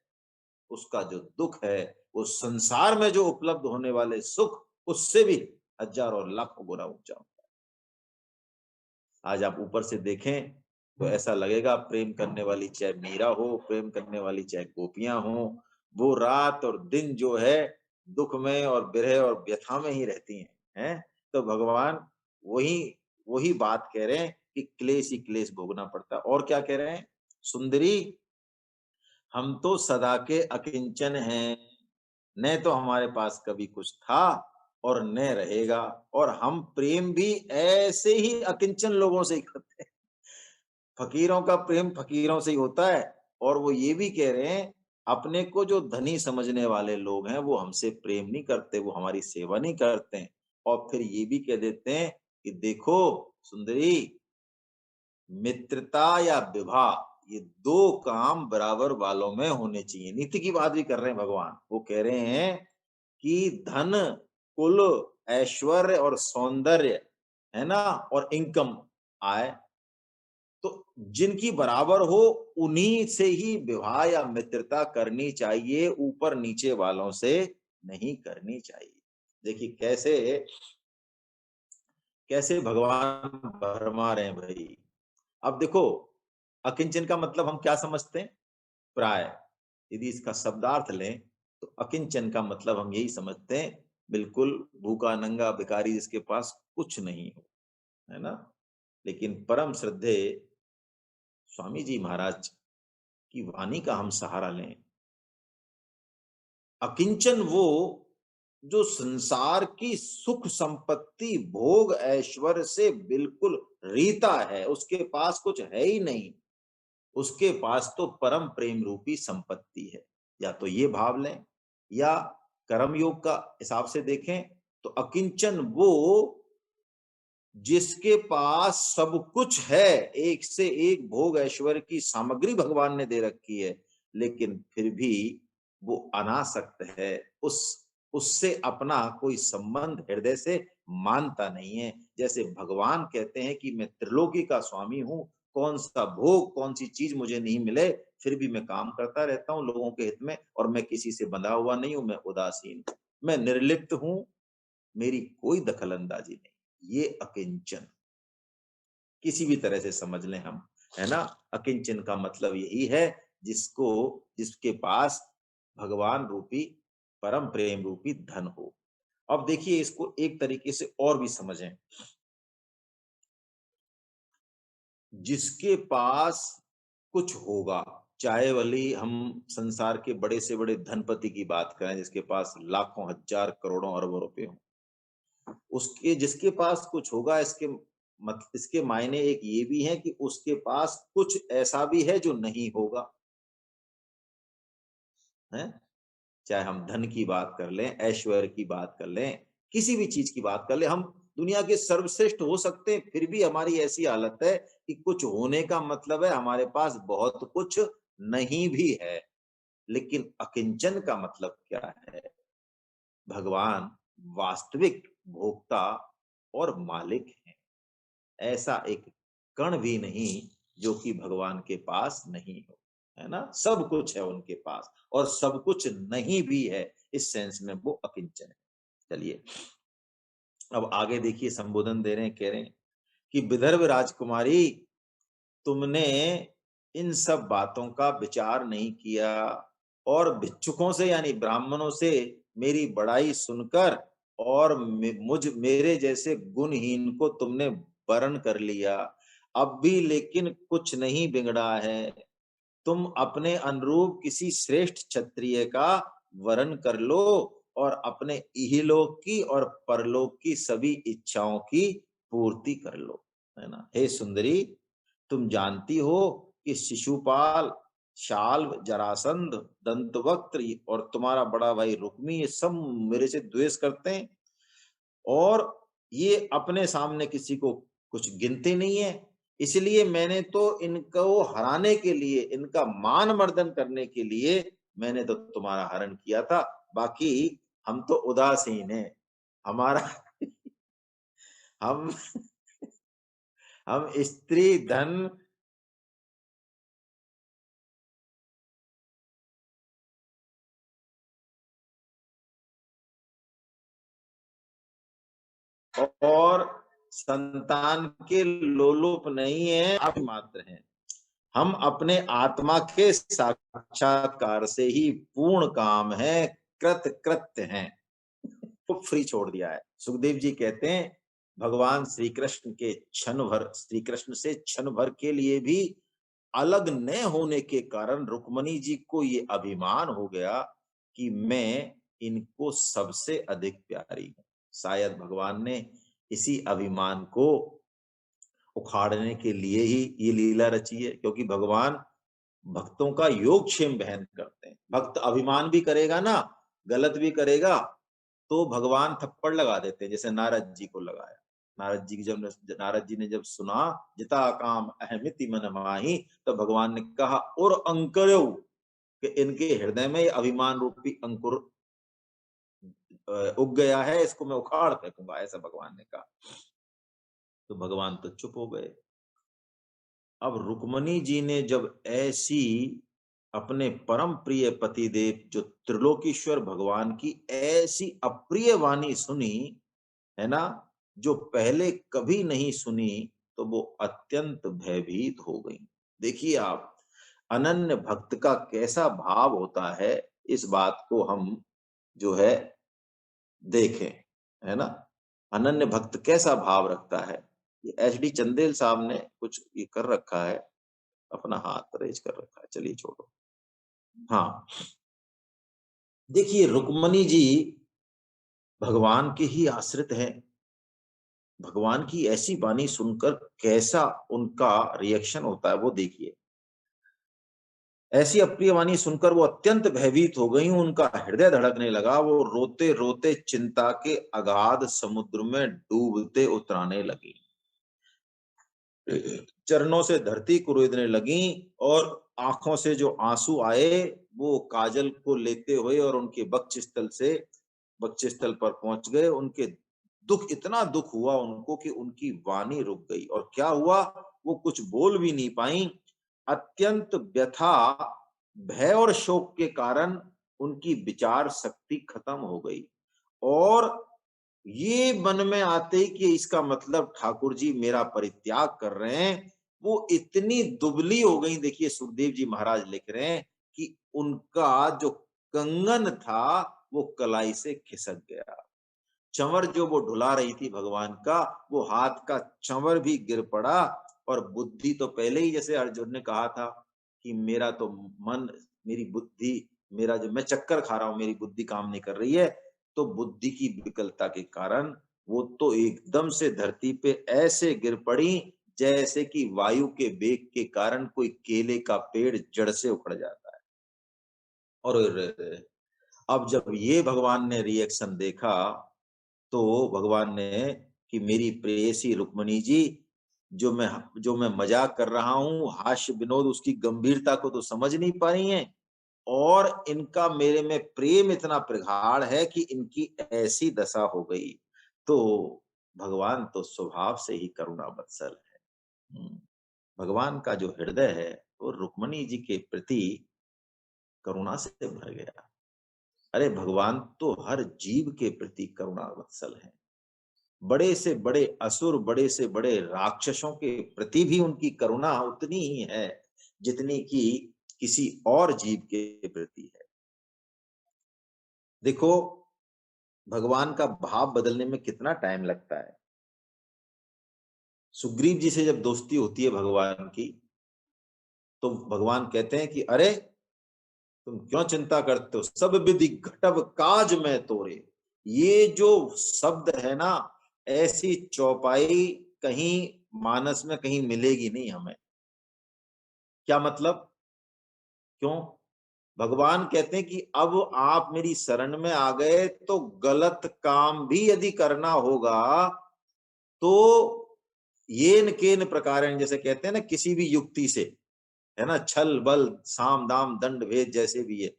उसका जो दुख है वो संसार में जो उपलब्ध होने वाले सुख उससे भी हजार और लाखों गुना ऊंचा होता है। आज आप ऊपर से देखें तो ऐसा लगेगा प्रेम करने वाली चाहे मीरा हो, प्रेम करने वाली चाहे गोपियां हो, वो रात और दिन जो है दुख में और विरह और व्यथा में ही रहती हैं। तो भगवान वही वही बात कह रहे हैं कि क्लेश ही क्लेश भोगना पड़ता है। और क्या कह रहे हैं, सुंदरी हम तो सदा के अकिंचन हैं, न तो हमारे पास कभी कुछ था और न रहेगा, और हम प्रेम भी ऐसे ही अकिंचन लोगों से ही करते हैं। फकीरों का प्रेम फकीरों से ही होता है। और वो ये भी कह रहे हैं अपने को जो धनी समझने वाले लोग हैं वो हमसे प्रेम नहीं करते, वो हमारी सेवा नहीं करते हैं। और फिर ये भी कह देते हैं कि देखो सुंदरी, मित्रता या विवाह ये दो काम बराबर वालों में होने चाहिए। नीति की बात भी कर रहे हैं भगवान। वो कह रहे हैं कि धन कुल ऐश्वर्य और सौंदर्य है ना, और इनकम आय, तो जिनकी बराबर हो उन्हीं से ही विवाह या मित्रता करनी चाहिए, ऊपर नीचे वालों से नहीं करनी चाहिए। देखिए कैसे कैसे भगवान भरमा रहे हैं भाई। अब देखो, अकिंचन का मतलब हम क्या समझते हैं, प्राय यदि इसका शब्दार्थ लें तो अकिंचन का मतलब हम यही समझते हैं बिल्कुल भूखा नंगा भिखारी जिसके पास कुछ नहीं हो, है ना। लेकिन परम श्रद्धे स्वामी जी महाराज की वाणी का हम सहारा लें, अकिंचन वो जो संसार की सुख संपत्ति भोग ऐश्वर्य से बिल्कुल रीता है, उसके पास कुछ है ही नहीं, उसके पास तो परम प्रेम रूपी संपत्ति है। या तो ये भाव लें, या कर्म योग का हिसाब से देखें तो अकिंचन वो जिसके पास सब कुछ है, एक से एक भोग ऐश्वर्य की सामग्री भगवान ने दे रखी है, लेकिन फिर भी वो अनासक्त है, उस उससे अपना कोई संबंध हृदय से मानता नहीं है। जैसे भगवान कहते हैं कि मैं त्रिलोकी का स्वामी हूं, कौन सा भोग कौन सी चीज मुझे नहीं मिले फिर भी मैं काम करता रहता हूं लोगों के हित में, और मैं किसी से बंधा हुआ नहीं हूं, मैं उदासीन हूं, मैं निर्लिप्त हूं, मेरी कोई दखल अंदाजी नहीं। ये अकिंचन किसी भी तरह से समझ लें हम, है ना। अकिंचन का मतलब यही है जिसको जिसके पास भगवान रूपी परम प्रेम रूपी धन हो। अब देखिए इसको एक तरीके से और भी समझें, जिसके पास कुछ होगा, चाहे भले हम संसार के बड़े से बड़े धनपति की बात करें जिसके पास लाखों हजार करोड़ों अरबों रुपए हो, उसके जिसके पास कुछ होगा, इसके मायने एक ये भी है कि उसके पास कुछ ऐसा भी है जो नहीं होगा, है। चाहे हम धन की बात कर लें, ऐश्वर्य की बात कर लें, किसी भी चीज की बात कर लें, हम दुनिया के सर्वश्रेष्ठ हो सकते हैं, फिर भी हमारी ऐसी हालत है कि कुछ होने का मतलब है हमारे पास बहुत कुछ नहीं भी है। लेकिन अकिंचन का मतलब क्या है? भगवान वास्तविक भोक्ता और मालिक हैं। ऐसा एक कण भी नहीं जो कि भगवान के पास नहीं हो, है ना? सब कुछ है उनके पास और सब कुछ नहीं भी है, इस सेंस में वो अकिंचन है। चलिए अब आगे देखिए, संबोधन दे रहे हैं, कह रहे हैं कि विदर्भ राजकुमारी, तुमने इन सब बातों का विचार नहीं किया और भिक्षुकों से यानी ब्राह्मणों से मेरी बड़ाई सुनकर और मुझ मेरे जैसे गुणहीन को तुमने वरण कर लिया। अब भी लेकिन कुछ नहीं बिगड़ा है, तुम अपने अनुरूप किसी श्रेष्ठ क्षत्रिय का वरण कर लो और अपने इहलोक की और परलोक की सभी इच्छाओं की पूर्ति कर लो, है ना? हे सुंदरी, तुम जानती हो कि शिशुपाल, शाल्व, जरासंध, दंतवक्त्र और तुम्हारा बड़ा भाई रुक्मी ये सब मेरे से द्वेष करते हैं और ये अपने सामने किसी को कुछ गिनते नहीं है। इसलिए मैंने तो इनको हराने के लिए, इनका मान मर्दन करने के लिए मैंने तो तुम्हारा हरण किया था। बाकी हम तो उदासीन हैं। हमारा हम हम स्त्री धन और संतान के लोलुप नहीं है, आप मात्र हैं। हम अपने आत्मा के साक्षात्कार से ही पूर्ण काम है, कृत कृत्य हैं। को फ्री छोड़ दिया है। सुखदेव जी कहते हैं भगवान श्री कृष्ण के क्षण भर, श्री कृष्ण से क्षण भर के लिए भी अलग न होने के कारण रुक्मणी जी को ये अभिमान हो गया कि मैं इनको सबसे अधिक प्यारी हूं। शायद भगवान ने इसी अभिमान को उखाड़ने के लिए ही ये लीला रची है, क्योंकि भगवान भक्तों का योगक्षेम बहन करते हैं। भक्त अभिमान भी करेगा ना, गलत भी करेगा, तो भगवान थप्पड़ लगा देते हैं, जैसे नारद जी को लगाया। नारद जी ने जब सुना जिता काम अहमिति मन माही, तो भगवान ने कहा और अंकुरो, कि इनके हृदय में अभिमान रूपी अंकुर उग गया है, इसको मैं उखाड़ फेंकूंगा, ऐसा भगवान ने कहा। तो भगवान तो चुप हो गए। अब रुक्मणी जी ने जब ऐसी अपने परम प्रिय पतिदेव जो त्रिलोकीश्वर भगवान की ऐसी अप्रिय वाणी सुनी, है ना, जो पहले कभी नहीं सुनी, तो वो अत्यंत भयभीत हो गई। देखिए आप, अनन्य भक्त का कैसा भाव होता है, इस बात को हम जो है देखें, है ना? अनन्य भक्त कैसा भाव रखता है। ये एच डी चंदेल साहब ने कुछ ये कर रखा है, अपना हाथ रेज कर रखा है, चलिए छोड़ो। हाँ, देखिए रुक्मणी जी भगवान के ही आश्रित हैं। भगवान की ऐसी वाणी सुनकर कैसा उनका रिएक्शन होता है वो देखिए। ऐसी अप्रिय वाणी सुनकर वो अत्यंत भयभीत हो गई, उनका हृदय धड़कने लगा, वो रोते रोते चिंता के अगाध समुद्र में डूबते उतराने लगी। चरणों से धरती कुरेदने लगी और आंखों से जो आंसू आए वो काजल को लेते हुए और उनके वक्षस्थल पर पहुंच गए। उनके इतना दुख हुआ उनको कि उनकी वाणी रुक गई। और क्या हुआ, वो कुछ बोल भी नहीं पाई। अत्यंत व्यथा, भय और शोक के कारण उनकी विचार शक्ति खत्म हो गई और ये मन में आते ही कि इसका मतलब ठाकुर जी मेरा परित्याग कर रहे हैं, वो इतनी दुबली हो गई। देखिए सुखदेव जी महाराज लिख रहे हैं कि उनका जो कंगन था वो कलाई से खिसक गया। चंवर जो वो ढुला रही थी भगवान का, वो हाथ का चंवर भी गिर पड़ा। और बुद्धि तो पहले ही, जैसे अर्जुन ने कहा था कि मेरा तो मन, मेरी बुद्धि, मेरा जो मैं चक्कर खा रहा हूं, मेरी बुद्धि काम नहीं कर रही है। तो बुद्धि की विकलता के कारण वो तो एकदम से धरती पे ऐसे गिर पड़ी जैसे कि वायु के वेग के कारण कोई केले का पेड़ जड़ से उखड़ जाता है। और अब जब ये भगवान ने रिएक्शन देखा, तो भगवान ने कि मेरी प्रेयसी रुक्मणी जी, जो मैं मजाक कर रहा हूँ, हास्य विनोद, उसकी गंभीरता को तो समझ नहीं पा रही हैं, और इनका मेरे में प्रेम इतना प्रगाढ़ है कि इनकी ऐसी दशा हो गई। तो भगवान तो स्वभाव से ही करुणा वत्सल है। भगवान का जो हृदय है वो रुक्मणी जी के प्रति करुणा से भर गया। अरे भगवान तो हर जीव के प्रति करुणा वत्सल है। बड़े से बड़े असुर, बड़े से बड़े राक्षसों के प्रति भी उनकी करुणा उतनी ही है जितनी कि किसी और जीव के प्रति है। देखो, भगवान का भाव बदलने में कितना टाइम लगता है। सुग्रीव जी से जब दोस्ती होती है भगवान की, तो भगवान कहते हैं कि अरे तुम क्यों चिंता करते हो, सब विधि घटब काज में तोरे। ये जो शब्द है ना, ऐसी चौपाई कहीं मानस में कहीं मिलेगी नहीं हमें। क्या मतलब? क्यों? भगवान कहते हैं कि अब आप मेरी शरण में आ गए तो गलत काम भी यदि करना होगा तो येन केन प्रकार, जैसे कहते हैं ना, किसी भी युक्ति से, है ना, छल बल साम दाम दंड भेद जैसे भी है,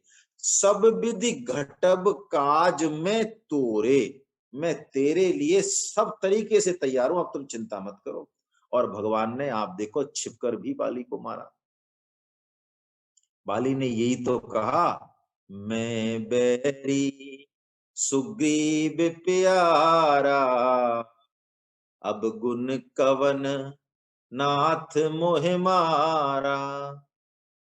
सब विधि घटब काज में तोरे, मैं तेरे लिए सब तरीके से तैयार हूं, अब तुम चिंता मत करो। और भगवान ने, आप देखो, छिपकर भी बाली को मारा। बाली ने यही तो कहा, मैं बैरी सुग्रीव प्यारा, अब गुण कवन नाथ मोहि मारा।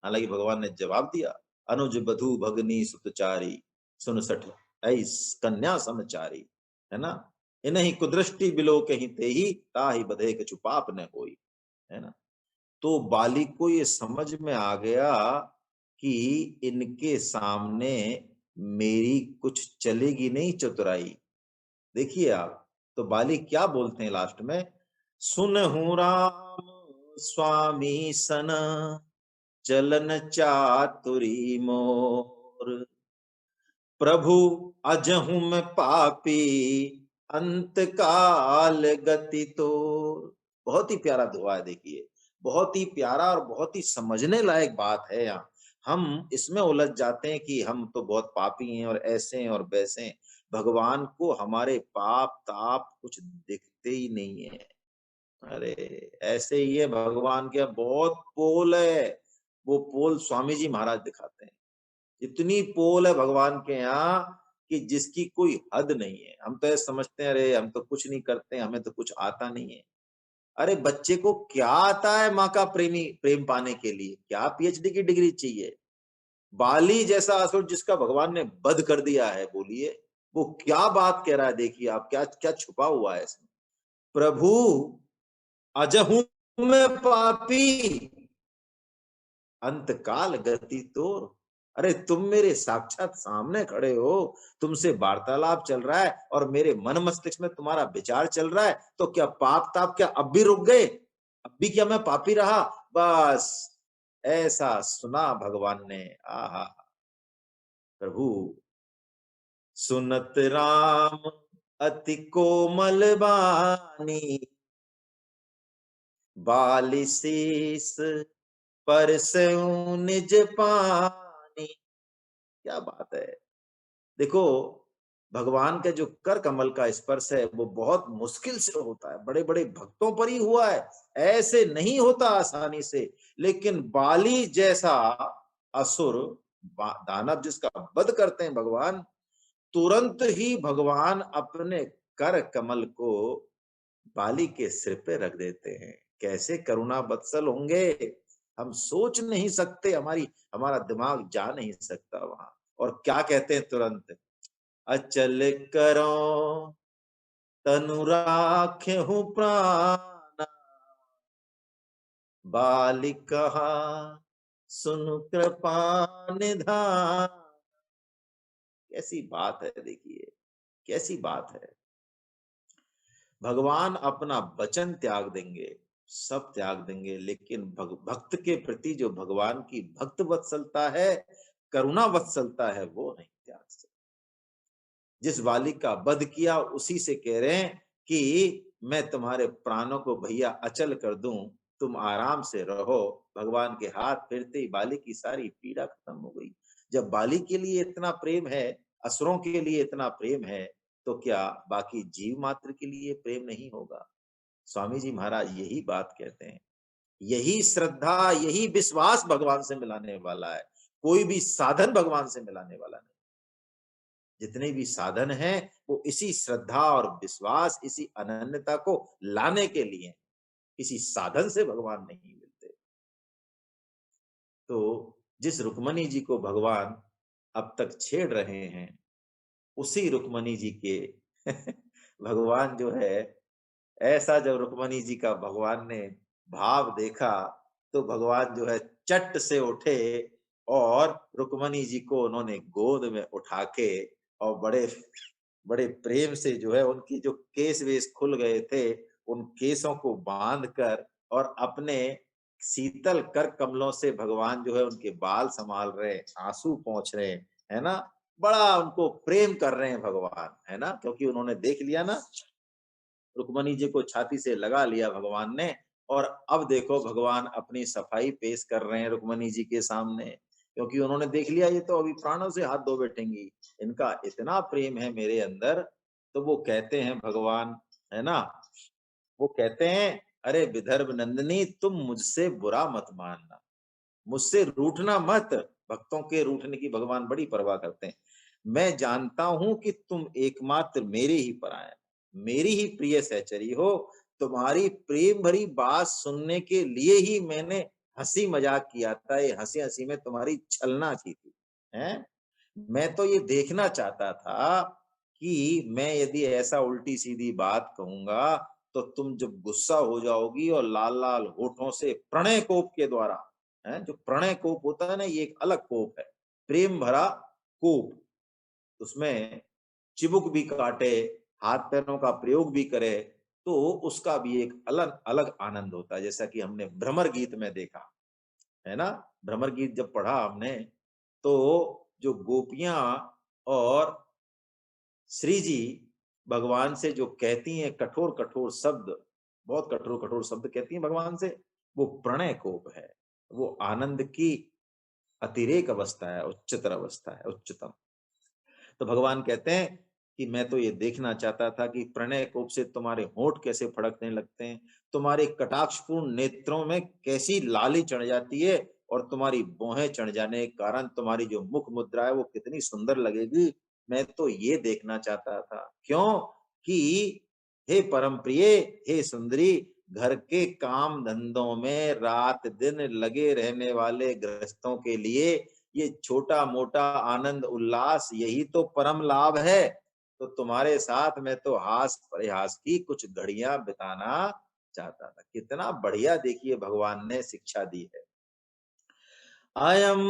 हालांकि भगवान ने जवाब दिया, अनुज बधु भगनी सुतचारी, सुन सठ ऐस कन्या समचारी, है ना, इन्हीं कुदृष्टि बिलो कहीं ते ही, ताहि बधे कछु पाप न होई, है ना। तो बाली को ये समझ में आ गया कि इनके सामने मेरी कुछ चलेगी नहीं चतुराई। देखिए आप, तो बाली क्या बोलते हैं लास्ट में, सुनहु राम स्वामी सन, चलन चातुरी मोर, प्रभु अजहू में पापी, अंत काल गति तो। बहुत ही प्यारा दुआ है, देखिए, बहुत ही प्यारा और बहुत ही समझने लायक बात है। यहाँ हम इसमें उलझ जाते हैं कि हम तो बहुत पापी हैं और ऐसे हैं और वैसे हैं। भगवान को हमारे पाप ताप कुछ दिखते ही नहीं है। अरे ऐसे ही है, भगवान के बहुत पोल है। वो पोल स्वामी जी महाराज दिखाते हैं। इतनी पोल है भगवान के यहाँ कि जिसकी कोई हद नहीं है। हम तो ऐसे समझते हैं, अरे हम तो कुछ नहीं करते, हमें तो कुछ आता नहीं है। अरे बच्चे को क्या आता है माँ का प्रेम पाने के लिए? क्या पीएचडी की डिग्री चाहिए? बाली जैसा असुर जिसका भगवान ने वध कर दिया है, बोलिए वो क्या बात कह रहा है। देखिए आप, क्या क्या छुपा हुआ है इसमें। प्रभु अजहू में पापी, अंत काल गति तोर। अरे तुम मेरे साक्षात सामने खड़े हो, तुमसे वार्तालाप चल रहा है और मेरे मन मस्तिष्क में तुम्हारा विचार चल रहा है, तो क्या पाप ताप क्या अब भी रुक गए? अब भी क्या मैं पापी रहा? बस ऐसा सुना भगवान ने। आहा, प्रभु सुनत राम अति कोमल बानी, बाली शीस पर से निज पानी। क्या बात है। देखो, भगवान का जो कर कमल का स्पर्श है वो बहुत मुश्किल से होता है, बड़े बड़े भक्तों पर ही हुआ है, ऐसे नहीं होता आसानी से। लेकिन बाली जैसा असुर, दानव जिसका वध करते हैं भगवान, तुरंत ही भगवान अपने कर कमल को बाली के सिर पे रख देते हैं। कैसे करुणा बत्सल होंगे, हम सोच नहीं सकते, हमारा दिमाग जा नहीं सकता वहां। और क्या कहते हैं तुरंत, अचल करो तनु राख्यहु प्राण, बाली कहा सुन कृपा निधान। कैसी बात है, देखिए कैसी बात है। भगवान अपना वचन त्याग देंगे, सब त्याग देंगे, लेकिन भक्त के प्रति जो भगवान की भक्त वत्सलता है, करुणा वत्सलता है, वो नहीं त्याग सकते। जिस बालिक का वध किया उसी से कह रहे हैं कि मैं तुम्हारे प्राणों को भैया अचल कर दूं, तुम आराम से रहो। भगवान के हाथ फिरते ही बाली की सारी पीड़ा खत्म हो गई। जब बाली के लिए इतना प्रेम है, असुरों के लिए इतना प्रेम है, तो क्या बाकी जीव मात्र के लिए प्रेम नहीं होगा? स्वामी जी महाराज यही बात कहते हैं। यही श्रद्धा, यही विश्वास भगवान से मिलाने वाला है। कोई भी साधन भगवान से मिलाने वाला नहीं। जितने भी साधन हैं वो इसी श्रद्धा और विश्वास, इसी अनन्यता को लाने के लिए, किसी साधन से भगवान नहीं मिलते। तो जिस रुक्मणी जी को भगवान अब तक छेड़ रहे हैं, उसी रुक्मणी जी के भगवान जो है, ऐसा जब रुक्मणी जी का भगवान ने भाव देखा, तो भगवान जो है चट से उठे और रुक्मणी जी को उन्होंने गोद में उठा के और बड़े बड़े प्रेम से जो है उनकी जो केस वेस खुल गए थे, उन केसों को बांध कर और अपने शीतल कर कमलों से भगवान जो है उनके बाल संभाल रहे, आंसू पोंछ रहे, है ना? बड़ा उनको प्रेम कर रहे हैं भगवान, है ना? क्योंकि उन्होंने देख लिया ना, रुक्मणी जी को छाती से लगा लिया भगवान ने। और अब देखो भगवान अपनी सफाई पेश कर रहे हैं रुक्मणी जी के सामने, क्योंकि उन्होंने देख लिया ये तो अभी प्राणों से हाथ धो बैठेंगी, इनका इतना प्रेम है मेरे अंदर। तो वो कहते हैं भगवान, है ना, वो कहते हैं, अरे विदर्भ नंदिनी तुम मुझसे बुरा मत मानना, मुझसे रूठना मत। भक्तों के रूठने की भगवान बड़ी परवाह करते हैं। मैं जानता हूं कि तुम एकमात्र मेरे ही पराये, मेरी ही प्रिय सहचरी हो। तुम्हारी प्रेम भरी बात सुनने के लिए ही मैंने हंसी मजाक किया था, ये हंसी हंसी में तुम्हारी छलना की थी, हैं? मैं तो ये देखना चाहता था कि मैं यदि ऐसा उल्टी सीधी बात कहूंगा, तो तुम जब गुस्सा हो जाओगी और लाल लाल होठों से प्रणय कोप के द्वारा, है जो प्रणय कोप होता है ना, ये एक अलग कोप है, प्रेम भरा कोप, उसमें चिबुक भी काटे, हाथ पैरों का प्रयोग भी करे, तो उसका भी एक अलग अलग आनंद होता है। जैसा कि हमने भ्रमर गीत में देखा, है ना? भ्रमर गीत जब पढ़ा हमने, तो जो गोपियां और श्री जी भगवान से जो कहती हैं कठोर कठोर शब्द, बहुत कठोर कठोर शब्द कहती हैं भगवान से, वो प्रणय कोप है, वो आनंद की अतिरेक अवस्था है, उच्चतर अवस्था है, उच्चतम। तो भगवान कहते हैं कि मैं तो ये देखना चाहता था कि प्रणय कोप से तुम्हारे होंठ कैसे फड़कने लगते हैं, तुम्हारे कटाक्षपूर्ण नेत्रों में कैसी लाली चढ़ जाती है, और तुम्हारी भौहें चढ़ जाने के कारण तुम्हारी जो मुख मुद्रा है वो कितनी सुंदर लगेगी। मैं तो ये देखना चाहता था। क्यों? कि हे परम प्रिय, हे सुंदरी, घर के काम धंधों में रात दिन लगे रहने वाले गृहस्थों के लिए ये छोटा मोटा आनंद उल्लास यही तो परम लाभ है। तो तुम्हारे साथ मैं तो हास परिहास की कुछ घड़ियां बिताना चाहता था। कितना बढ़िया देखिए भगवान ने शिक्षा दी है। अयम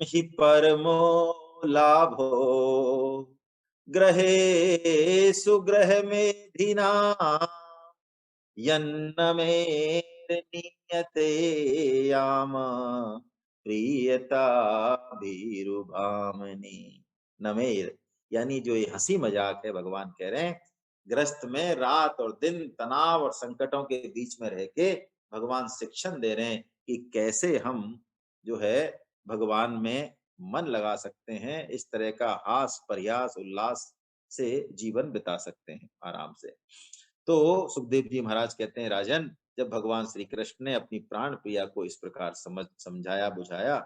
हि परमो लाभो ग्रहे सुग्रह मेधिना यन्न मेर्नियते याम प्रियता भीरुभामनी। नमेर यानी जो ये हंसी मजाक है, भगवान कह रहे हैं ग्रस्त में रात और दिन तनाव और संकटों के बीच में रह के भगवान शिक्षण दे रहे हैं कि कैसे हम जो है भगवान में मन लगा सकते हैं, इस तरह का हास परिहास उल्लास से जीवन बिता सकते हैं आराम से। तो सुखदेव जी महाराज कहते हैं, राजन, जब भगवान श्री कृष्ण ने अपनी प्राण प्रिया को इस प्रकार समझाया बुझाया,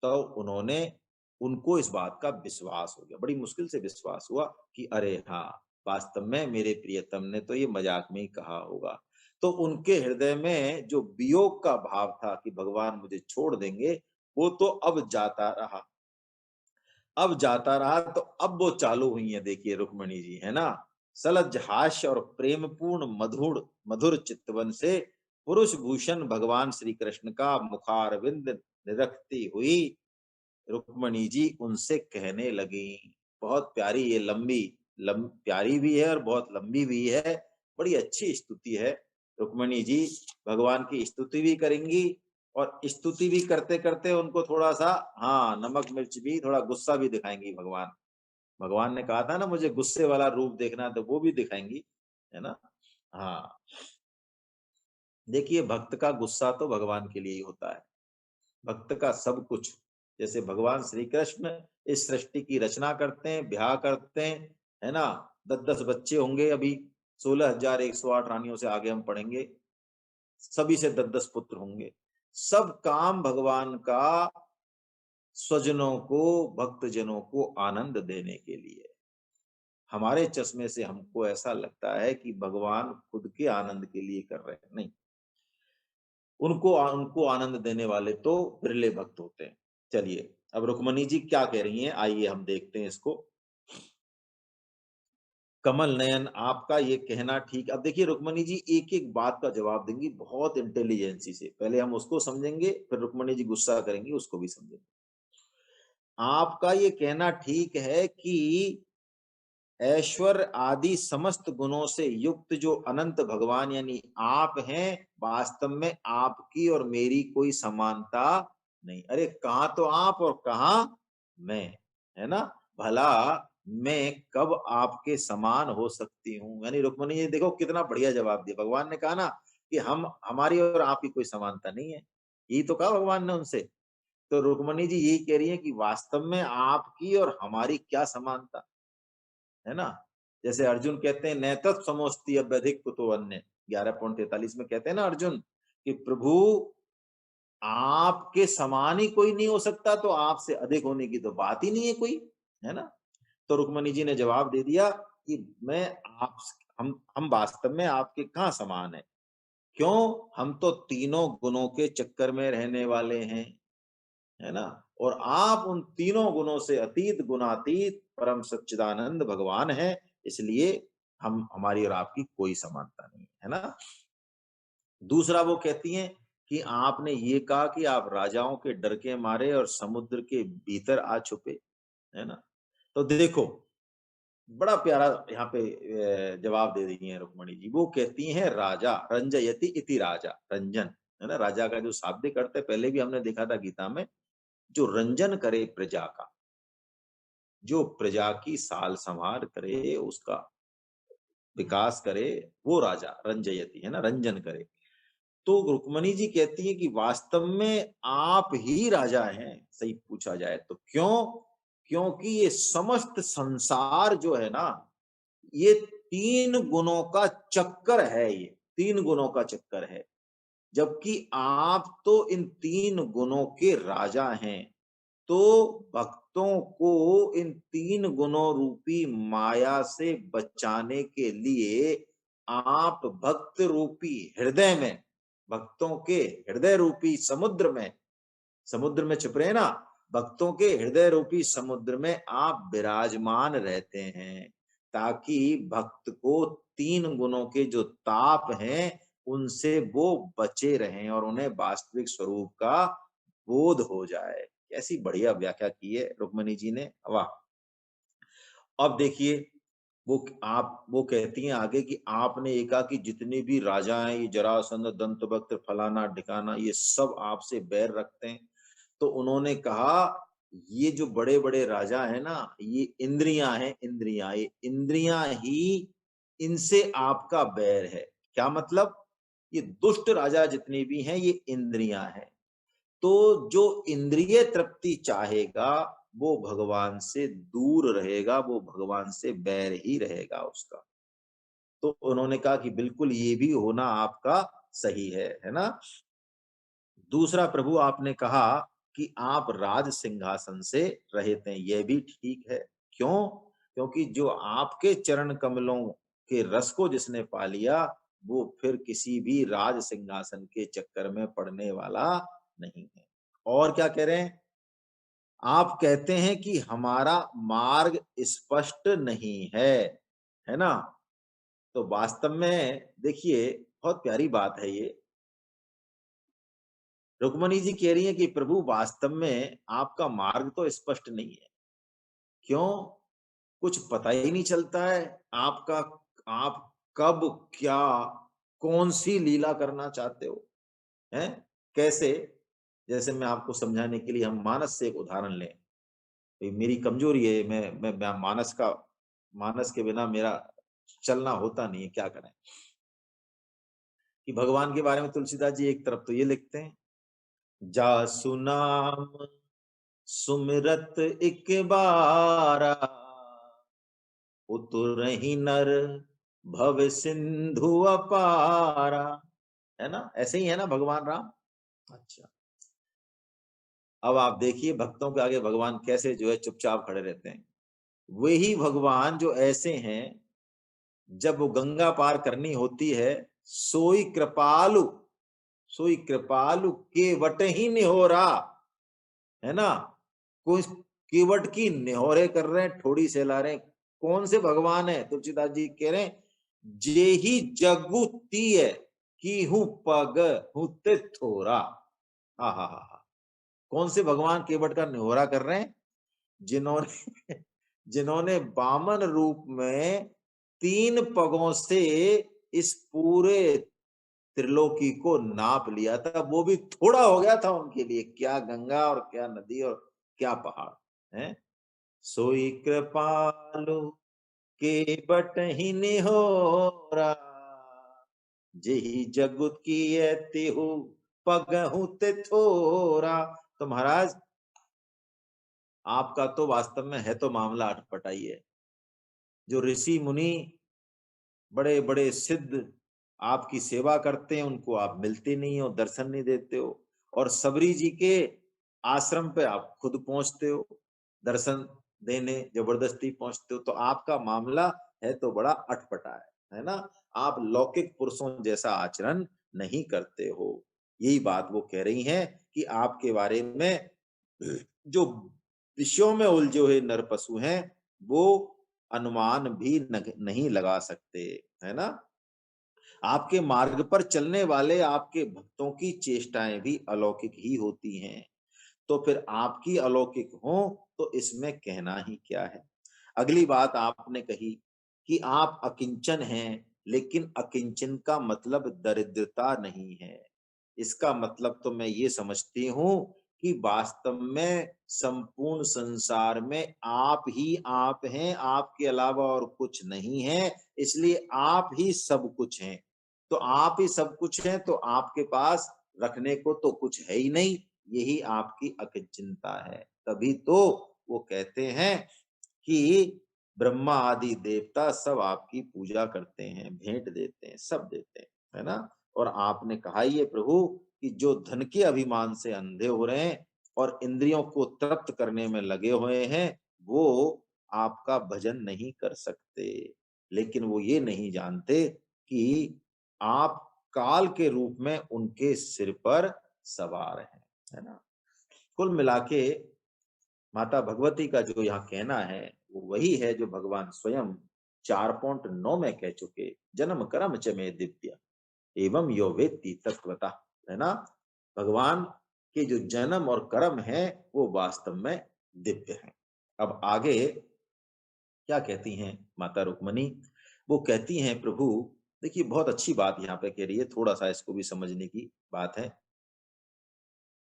तो उन्होंने उनको इस बात का विश्वास हो गया, बड़ी मुश्किल से विश्वास हुआ कि अरे हाँ, वास्तव में मेरे प्रियतम ने तो ये मजाक में ही कहा होगा। तो उनके हृदय में जो वियोग का भाव था कि भगवान मुझे छोड़ देंगे, वो तो अब जाता रहा, अब जाता रहा। तो अब वो चालू हुई है, देखिए रुक्मणी जी, है ना, सलज्ज हास्य और प्रेम पूर्ण मधुर मधुर चितवन से पुरुष भूषण भगवान श्री कृष्ण का मुखारविंद निरखती हुई रुक्मणी जी उनसे कहने लगी। बहुत प्यारी ये लंबी प्यारी भी है और बहुत लंबी भी है, बड़ी अच्छी स्तुति है। रुक्मणी जी भगवान की स्तुति भी करेंगी, और स्तुति भी करते करते उनको थोड़ा सा, हाँ, नमक मिर्च भी, थोड़ा गुस्सा भी दिखाएंगी भगवान। भगवान ने कहा था ना मुझे गुस्से वाला रूप देखना, तो वो भी दिखाएंगी। है ना। हाँ, देखिए भक्त का गुस्सा तो भगवान के लिए ही होता है। भक्त का सब कुछ, जैसे भगवान श्री कृष्ण इस सृष्टि की रचना करते हैं, ब्याह करते हैं, है ना। 10-10 बच्चे होंगे, अभी 16,108 रानियों से आगे हम पढ़ेंगे, सभी से 10-10 पुत्र होंगे। सब काम भगवान का स्वजनों को, भक्तजनों को आनंद देने के लिए। हमारे चश्मे से हमको ऐसा लगता है कि भगवान खुद के आनंद के लिए कर रहे हैं, नहीं। उनको उनको आनंद देने वाले तो बिरले भक्त होते हैं। चलिए, अब रुक्मणी जी क्या कह रही हैं, आइए हम देखते हैं इसको। कमल नयन, आपका ये कहना ठीक। अब देखिए रुक्मणी जी एक एक बात का जवाब देंगी बहुत इंटेलिजेंसी से। पहले हम उसको समझेंगे, फिर रुक्मणी जी गुस्सा करेंगी, उसको भी समझेंगे। आपका ये कहना ठीक है कि ऐश्वर्य आदि समस्त गुणों से युक्त जो अनंत भगवान यानी आप हैं, वास्तव में आपकी और मेरी कोई समानता नहीं। अरे कहाँ तो आप और कहाँ मैं, है ना। भला मैं कब आपके समान हो सकती हूँ। यानी रुक्मणी जी देखो कितना बढ़िया जवाब दिया। भगवान ने कहा ना कि हम, हमारी और आपकी कोई समानता नहीं है, यही तो कहा भगवान ने उनसे। तो रुक्मणी जी यही कह रही है कि वास्तव में आपकी और हमारी क्या समानता, है ना। जैसे अर्जुन कहते हैं नैतत् समोस्ति अत्यधिक कुतो अन्य, 11.43 में कहते हैं ना अर्जुन कि प्रभु आपके समान ही कोई नहीं हो सकता, तो आपसे अधिक होने की तो बात ही नहीं है कोई, है ना। तो रुक्मणी जी ने जवाब दे दिया कि मैं आप, हम वास्तव में आपके कहाँ समान है। क्यों, हम तो तीनों गुणों के चक्कर में रहने वाले हैं, है ना। और आप उन तीनों गुणों से अतीत गुणातीत परम सच्चिदानंद भगवान है, इसलिए हम, हमारी और आपकी कोई समानता नहीं है ना। दूसरा वो कहती हैं कि आपने ये कहा कि आप राजाओं के डर के मारे और समुद्र के भीतर आ छुपे, है ना। तो देखो बड़ा प्यारा यहाँ पे जवाब दे रही हैं रुक्मणी जी। वो कहती हैं राजा रंजयति इति राजा, रंजन, है ना। राजा का जो शाब्दिक अर्थ है पहले भी हमने देखा था गीता में, जो रंजन करे प्रजा का, जो प्रजा की साल संवार करे, उसका विकास करे, वो राजा रंजयति, है ना, रंजन करे। तो रुक्मणी जी कहती है कि वास्तव में आप ही राजा हैं, सही पूछा जाए तो। क्यों, क्योंकि ये समस्त संसार जो है ना, ये तीन गुणों का चक्कर है, ये तीन गुणों का चक्कर है। जबकि आप तो इन तीन गुणों के राजा हैं। तो भक्तों को इन तीन गुणों रूपी माया से बचाने के लिए आप भक्त रूपी हृदय में, भक्तों के हृदय रूपी समुद्र में, समुद्र में छिप रहे हैं ना, भक्तों के हृदय रूपी समुद्र में आप विराजमान रहते हैं, ताकि भक्त को तीन गुणों के जो ताप हैं उनसे वो बचे रहें और उन्हें वास्तविक स्वरूप का बोध हो जाए। कैसी बढ़िया व्याख्या की है रुक्मणी जी ने, वाह। अब देखिए वो कहती हैं आगे कि आपने ये कहा कि जितने भी राजा हैं, ये जरासंध, दंतवक्त्र, फलाना ढिकाना, ये सब आपसे बैर रखते हैं। तो उन्होंने कहा ये जो बड़े बड़े राजा है ना, ये इंद्रियां हैं, इंद्रियां, ये इंद्रियां ही इनसे आपका बैर है। क्या मतलब, ये दुष्ट राजा जितने भी हैं ये इंद्रियां हैं। तो जो इंद्रिय तृप्ति चाहेगा वो भगवान से दूर रहेगा, वो भगवान से बैर ही रहेगा उसका। तो उन्होंने कहा कि बिल्कुल ये भी होना आपका सही है ना। दूसरा प्रभु आपने कहा कि आप राज सिंहासन से रहित हैं, यह भी ठीक है। क्यों, क्योंकि जो आपके चरण कमलों के रस को जिसने पा लिया वो फिर किसी भी राज सिंहासन के चक्कर में पड़ने वाला नहीं है। और क्या कह रहे हैं, आप कहते हैं कि हमारा मार्ग स्पष्ट नहीं है ना। तो वास्तव में देखिए बहुत प्यारी बात है ये। रुक्मणी जी कह रही हैं कि प्रभु वास्तव में आपका मार्ग तो स्पष्ट नहीं है। क्यों, कुछ पता ही नहीं चलता है आपका, आप कब क्या कौन सी लीला करना चाहते हो, हैं कैसे। जैसे मैं आपको समझाने के लिए हम मानस से एक उदाहरण लें। मेरी कमजोरी है, मैं मानस के बिना मेरा चलना होता नहीं है, क्या करें। कि भगवान के बारे में तुलसीदास जी एक तरफ तो ये लिखते हैं, जासु नाम सुमिरत इक बारा, उतरहि नर भव सिंधु अपारा। है ना, ऐसे ही है ना भगवान राम। अच्छा, अब आप देखिए भक्तों के आगे भगवान कैसे जो है चुपचाप खड़े रहते हैं। वही भगवान जो ऐसे हैं, जब वो गंगा पार करनी होती है, सोई कृपालु, सोई कृपालु केवट ही निहोरा। है ना, कोई केवट की निहोरे कर रहे हैं, ठोड़ी सहला रहे हैं। कौन से भगवान है? तुलसीदास जी कह रहे हैं, जे ही जगु तीय की हूं पग हूं ते थोरा। हा हा हा हा। कौन से भगवान केवट का निहोरा कर रहे हैं? जिन्होंने जिन्होंने वामन रूप में 3 पगों से इस पूरे त्रिलोकी को नाप लिया था। वो भी थोड़ा हो गया था उनके लिए। क्या गंगा और क्या नदी और क्या पहाड़ है। सोई कृपालु के बट ही निहोरा, जेहि जगत की तिहु पगहु ते थोरा। तो महाराज, आपका तो वास्तव में है तो मामला अटपटाई है। जो ऋषि मुनि, बड़े बड़े सिद्ध आपकी सेवा करते हैं, उनको आप मिलते नहीं हो, दर्शन नहीं देते हो। और सबरी जी के आश्रम पे आप खुद पहुंचते हो, दर्शन देने जबरदस्ती पहुंचते हो। तो आपका मामला है तो बड़ा अटपटा है ना। आप लौकिक पुरुषों जैसा आचरण नहीं करते हो। यही बात वो कह रही हैं कि आपके बारे में जो विषयों में उलझे हुए नर पशु हैं, वो अनुमान भी नहीं लगा सकते। है ना, आपके मार्ग पर चलने वाले आपके भक्तों की चेष्टाएं भी अलौकिक ही होती हैं। तो फिर आपकी अलौकिक हो तो इसमें कहना ही क्या है। अगली बात आपने कही कि आप अकिंचन हैं, लेकिन अकिंचन का मतलब दरिद्रता नहीं है। इसका मतलब तो मैं ये समझती हूं कि वास्तव में संपूर्ण संसार में आप ही आप हैं, आपके अलावा और कुछ नहीं है। इसलिए आप ही सब कुछ हैं। तो आप ही सब कुछ हैं, तो आपके पास रखने को तो कुछ है ही नहीं। यही आपकी अकिंचनता है। तभी तो वो कहते हैं कि ब्रह्मा आदि देवता सब आपकी पूजा करते हैं, भेंट देते हैं, सब देते हैं। है ना। और आपने कहा ही है प्रभु कि जो धन के अभिमान से अंधे हो रहे हैं और इंद्रियों को तृप्त करने में लगे हुए हैं, वो आपका भजन नहीं कर सकते। लेकिन वो ये नहीं जानते कि आप काल के रूप में उनके सिर पर सवार हैं। है ना। कुल मिला के माता भगवती का जो यहाँ कहना है, वो वही है जो भगवान स्वयं 4.9 में कह चुके, जन्म कर्म च मे दिव्य एवं यो वेत्ति तत्वतः। है ना, भगवान के जो जन्म और कर्म है वो वास्तव में दिव्य है। अब आगे क्या कहती हैं माता रुक्मणी? वो कहती हैं, प्रभु देखिए बहुत अच्छी बात यहाँ पे कह रही है, थोड़ा सा इसको भी समझने की बात है।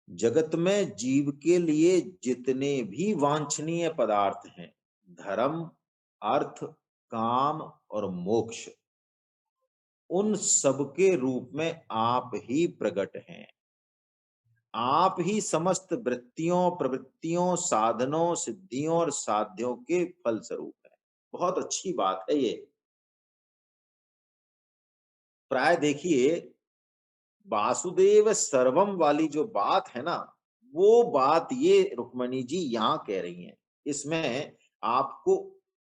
जगत में जीव के लिए जितने भी वांछनीय पदार्थ हैं, धर्म, अर्थ, काम और मोक्ष, उन सबके रूप में आप ही प्रकट हैं। आप ही समस्त वृत्तियों, प्रवृत्तियों, साधनों, सिद्धियों और साध्यों के फल स्वरूप है। बहुत अच्छी बात है ये। प्राय देखिए, वासुदेव सर्वम वाली जो बात है ना, वो बात ये रुक्मणी जी यहाँ कह रही हैं। इसमें आपको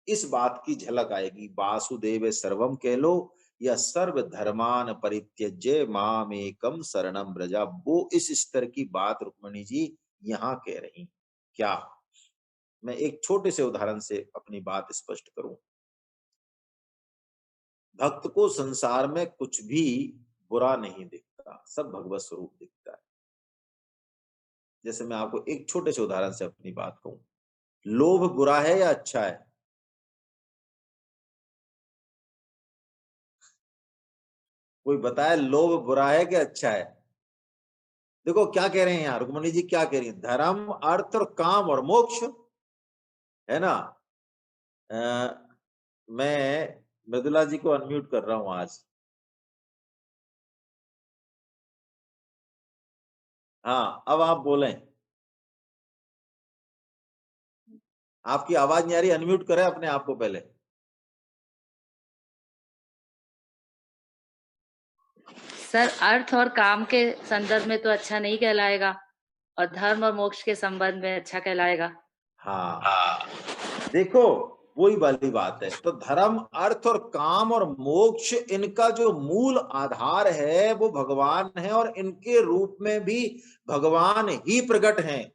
इस बात की झलक आएगी, वासुदेव सर्वम कह लो या सर्व धर्मान परित्यज्य मामेकम शरणम व्रजा, वो इस स्तर की बात रुक्मणी जी यहाँ कह रही। क्या मैं एक छोटे से उदाहरण से अपनी बात स्पष्ट करूं? भक्त को संसार में कुछ भी बुरा नहीं दिखता, सब भगवत स्वरूप दिखता है। जैसे मैं आपको एक छोटे से उदाहरण से अपनी बात कहूं, लोभ बुरा है या अच्छा है? कोई बताए लोभ बुरा है कि अच्छा है? देखो क्या कह रहे हैं यहाँ रुक्मणी जी, क्या कह रही है, धर्म, अर्थ और काम और मोक्ष। है ना। मैं मृदुला जी को अनम्यूट कर रहा हूं आज। हाँ, अब आप बोलें। आपकी आवाज नहीं आ रही, अनम्यूट करें अपने आप को पहले। सर, अर्थ और काम के संदर्भ में तो अच्छा नहीं कहलाएगा और धर्म और मोक्ष के संबंध में अच्छा कहलाएगा। हाँ, देखो वही वाली बात है। तो धर्म, अर्थ और काम और मोक्ष, इनका जो मूल आधार है वो भगवान है, और इनके रूप में भी भगवान ही प्रकट हैं।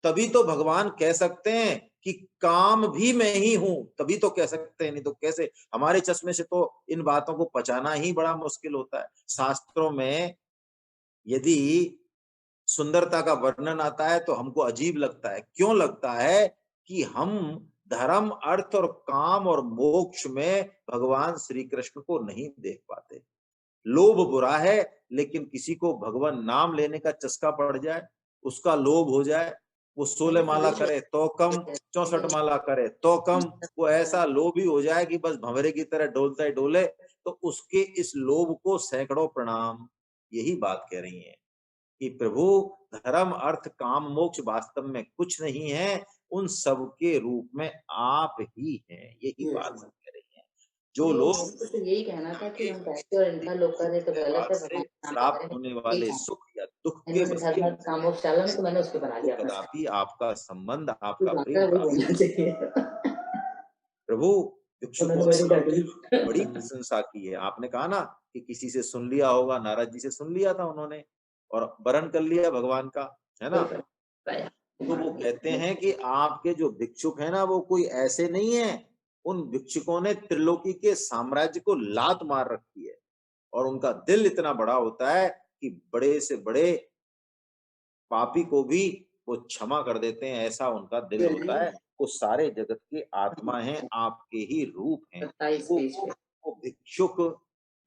तभी तो भगवान कह सकते हैं कि काम भी मैं ही हूं, तभी तो कह सकते हैं, नहीं तो कैसे। हमारे चश्मे से तो इन बातों को पचाना ही बड़ा मुश्किल होता है। शास्त्रों में यदि सुंदरता का वर्णन आता है तो हमको अजीब लगता है। क्यों लगता है? कि हम धर्म, अर्थ और काम और मोक्ष में भगवान श्री कृष्ण को नहीं देख पाते। लोभ बुरा है, लेकिन किसी को भगवान नाम लेने का चस्का पड़ जाए, उसका लोभ हो जाए, वो 16 माला करे तो कम, 64 माला करे तो कम, वो ऐसा लोभी हो जाए कि बस भंवरे की तरह डोलता ही डोले, तो उसके इस लोभ को सैकड़ों प्रणाम। यही बात कह रही है कि प्रभु, धर्म, अर्थ, काम, मोक्ष वास्तव में कुछ नहीं है, उन सब के रूप में आप ही हैं। यही बात सब कह रही है। जो लोग तो यही कहना था कि हम पैसे और इनका लोग कर रहे तो गलत है, से भगवान के नाम प्राप्त पर होने करें। वाले सुख या दुख के इन्होंने बदले धर्म कामों चालन तो मैंने उसके बना को दिया अपना कदापि आपका संबंध, जो आपका आता प्रेम है वही प्राप्त। बोलना चाहिए। प्रभु, तो मैंने भिक्षुकों वही डाल ने दी। बड़ी प्रशंसा की है। आपने कहा ना कि किसी से सुन लिया होगा, नारद जी से सुन लिया था उन्होंने, और वरण कर लिया भगवान का, है ना। तो वो कहते हैं कि आपके जो भिक्षुक है ना, वो कोई ऐसे नहीं है। उन भिक्षुकों ने त्रिलोकी के साम्राज्य को लात मार रखी है, और उनका दिल इतना बड़ा होता है कि बड़े से बड़े पापी को भी वो क्षमा कर देते हैं, ऐसा उनका दिल होता है। वो सारे जगत के आत्मा हैं, आपके ही रूप हैं। वो भिक्षुक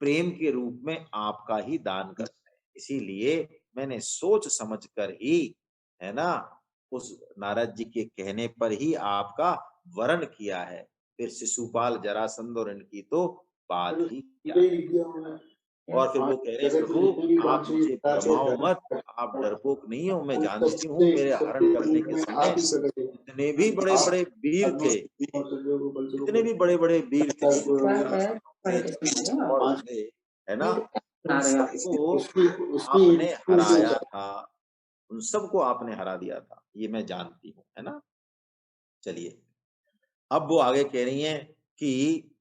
प्रेम के रूप में आपका ही दान करते हैं। इसीलिए मैंने सोच समझ कर ही, है ना, उस नारद जी के कहने पर ही आपका वरण किया है। फिर शिशुपाल, जरासंध और इनकी तो बात ही क्या है। और फिर वो कह रहे हैं, प्रभु आप मुझे भरमाओ मत, आप डरपोक नहीं हो, मैं जानती हूँ मेरे हरण करने के समय जितने भी बड़े बड़े वीर थे, जितने भी बड़े बड़े वीर थे, और थे, है ना, उन सबको आपने हराया था, उन सबको आपने हरा दिया था, ये मैं जानती हूँ, है ना। चलिए, अब वो आगे कह रही हैं कि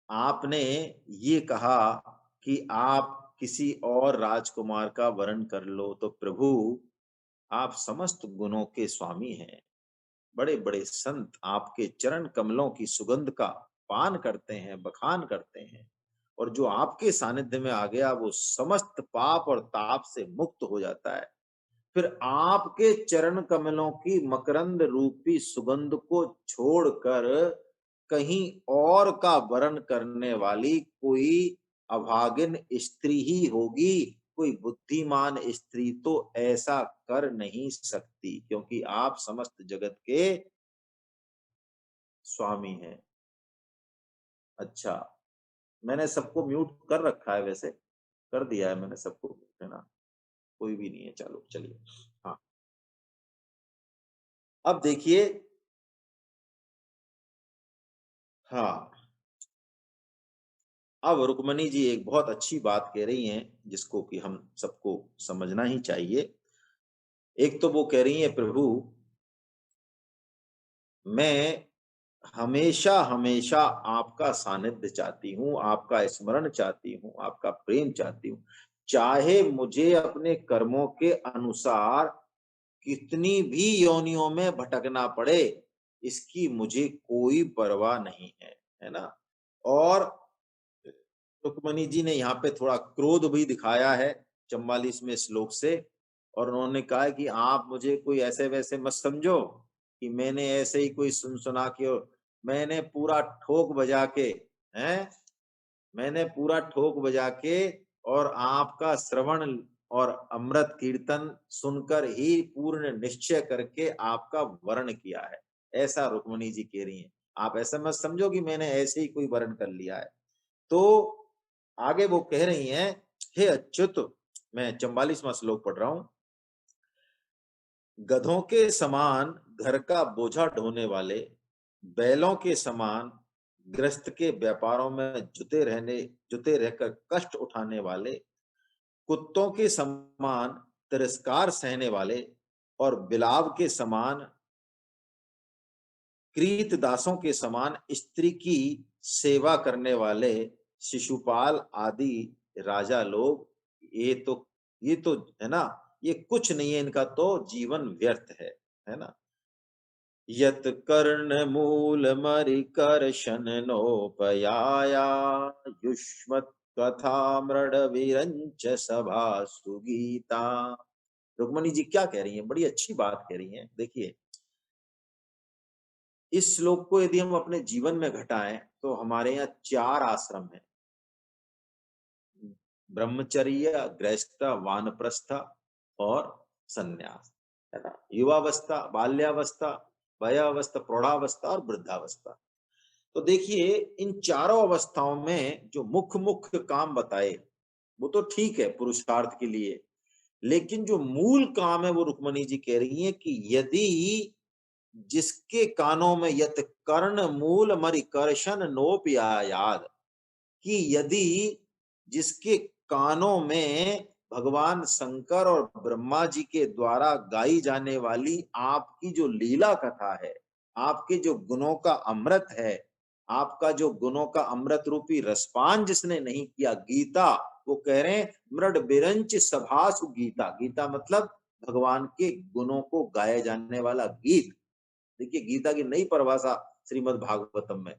आपने ये कहा कि आप किसी और राजकुमार का वरण कर लो, तो प्रभु आप समस्त गुणों के स्वामी हैं। बड़े बड़े संत आपके चरण कमलों की सुगंध का पान करते हैं, बखान करते हैं, और जो आपके सानिध्य में आ गया वो समस्त पाप और ताप से मुक्त हो जाता है। फिर आपके चरण कमलों की मकरंद रूपी सुगंध को छोड़कर कहीं और का वरण करने वाली कोई अभागिन स्त्री ही होगी। कोई बुद्धिमान स्त्री तो ऐसा कर नहीं सकती, क्योंकि आप समस्त जगत के स्वामी हैं। अच्छा, मैंने सबको म्यूट कर रखा है, वैसे कर दिया है मैंने सबको, है ना, कोई भी नहीं है। चलो चलिए, हाँ, अब देखिए, हाँ, अब रुक्मणी जी एक बहुत अच्छी बात कह रही हैं, जिसको कि हम सबको समझना ही चाहिए। एक तो वो कह रही हैं, प्रभु मैं हमेशा हमेशा आपका सानिध्य चाहती हूँ, आपका स्मरण चाहती हूँ, आपका प्रेम चाहती हूँ। चाहे मुझे अपने कर्मों के अनुसार कितनी भी योनियों में भटकना पड़े, इसकी मुझे कोई परवाह नहीं है ना। और रुक्मणी जी ने यहाँ पे थोड़ा क्रोध भी दिखाया है 44वें श्लोक से, और उन्होंने कहा है कि आप मुझे कोई ऐसे वैसे मत समझो कि मैंने ऐसे ही कोई सुन सुना के, मैंने पूरा ठोक बजा के, हैं, मैंने पूरा ठोक बजा के और आपका श्रवण और अमृत कीर्तन सुनकर ही पूर्ण निश्चय करके आपका वर्ण किया है, ऐसा रुक्मणी जी कह रही हैं। आप ऐसा मत समझो कि मैंने ऐसे ही कोई वर्ण कर लिया है। तो आगे वो कह रही हैं, हे अच्युत, मैं 44वां श्लोक पढ़ रहा हूं। गधों के समान घर का बोझा ढोने वाले, बैलों के समान गृहस्थ के व्यापारों में जुटे रहकर कष्ट उठाने वाले, कुत्तों के समान तिरस्कार सहने वाले और बिलाव के समान कृत दासों के समान स्त्री की सेवा करने वाले शिशुपाल आदि राजा लोग, ये तो है ना, ये कुछ नहीं है, इनका तो जीवन व्यर्थ है ना। यत कर्ण मूल मरिकर्षण नोपयाया, युष्मत् कथा मृड विरंच सभा सुगीता। रुक्मणी जी क्या कह रही हैं, बड़ी अच्छी बात कह रही हैं। देखिए, इस श्लोक को यदि हम अपने जीवन में घटाएं तो हमारे यहाँ 4 आश्रम हैं, ब्रह्मचर्य, गृहस्थ, वानप्रस्थ और सन्यास, है ना। युवावस्था, बाल्यावस्था, वयावस्था, प्रौढ़ावस्था और वृद्धावस्था। तो देखिए, इन चारों अवस्थाओं में जो मुख्य मुख्य काम बताए वो तो ठीक है पुरुषार्थ के लिए, लेकिन जो मूल काम है वो रुक्मणी जी कह रही हैं कि यदि जिसके कानों में यत कर्ण मूल मरिकर्षण नोपयायाद, कि यदि जिसके कानों में भगवान शंकर और ब्रह्मा जी के द्वारा गाई जाने वाली आपकी जो लीला कथा है, आपके जो गुणों का अमृत है, आपका जो गुणों का अमृत रूपी रसपान जिसने नहीं किया, गीता, वो कह रहे हैं मृड बिरंच सभासु गीता। गीता मतलब भगवान के गुणों को गाया जाने वाला गीत। देखिए, गीता की नई परिभाषा श्रीमद् भागवतम में,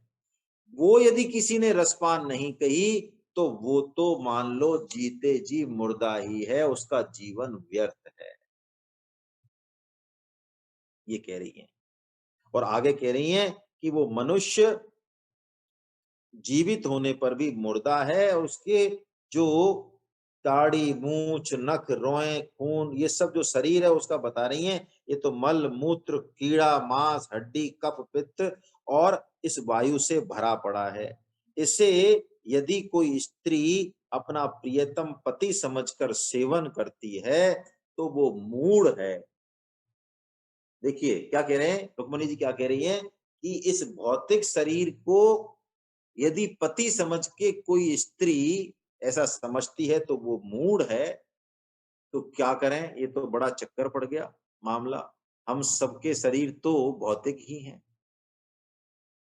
वो यदि किसी ने रसपान नहीं कही तो वो तो मान लो जीते जी मुर्दा ही है, उसका जीवन व्यर्थ है, ये कह रही हैं। और आगे कह रही हैं कि वो मनुष्य जीवित होने पर भी मुर्दा है, और उसके जो दाढ़ी, मूछ, नख, रोए, खून, ये सब जो शरीर है उसका बता रही हैं, ये तो मल मूत्र, कीड़ा, मांस, हड्डी, कफ, पित्त और इस वायु से भरा पड़ा है। इसे यदि कोई स्त्री अपना प्रियतम पति समझकर सेवन करती है तो वो मूढ़ है। देखिए क्या कह रहे हैं रुक्मणी जी, क्या कह रही हैं कि इस भौतिक शरीर को यदि पति समझ के कोई स्त्री ऐसा समझती है तो वो मूढ़ है। तो क्या करें, ये तो बड़ा चक्कर पड़ गया मामला। हम सबके शरीर तो भौतिक ही हैं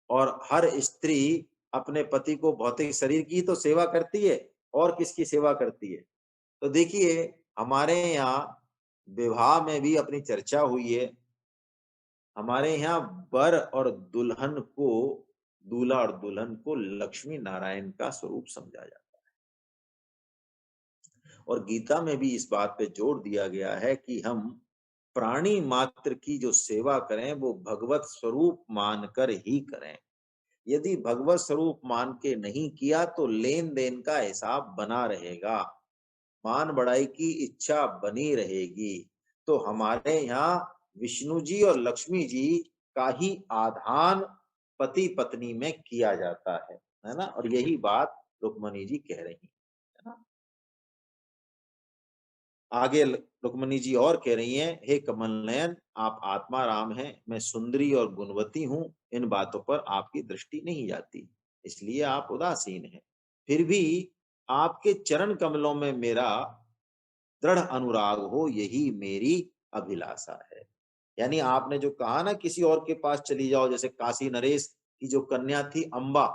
और हर स्त्री अपने पति को भौतिक शरीर की तो सेवा करती है, और किसकी सेवा करती है। तो देखिए, हमारे यहाँ विवाह में भी अपनी चर्चा हुई है। हमारे यहाँ वर और दुल्हन को, दूल्हा और दुल्हन को लक्ष्मी नारायण का स्वरूप समझा जाता है, और गीता में भी इस बात पे जोर दिया गया है कि हम प्राणी मात्र की जो सेवा करें वो भगवत स्वरूप मानकर ही करें। यदि भगवत स्वरूप मान के नहीं किया तो लेन देन का हिसाब बना रहेगा, मान बढ़ाई की इच्छा बनी रहेगी। तो हमारे यहाँ विष्णु जी और लक्ष्मी जी का ही आधान पति पत्नी में किया जाता है ना। और यही बात रुक्मणी जी कह रही है ना। आगे रुक्मणी जी और कह रही हैं, हे कमल नयन, आप आत्मा राम हैं, मैं सुंदरी और गुणवती हूँ, इन बातों पर आपकी दृष्टि नहीं जाती, इसलिए आप उदासीन हैं। फिर भी आपके चरण कमलों में मेरा दृढ़ अनुराग हो, यही मेरी अभिलाषा है। यानी आपने जो कहा ना किसी और के पास चली जाओ, जैसे काशी नरेश की जो कन्या थी अम्बा,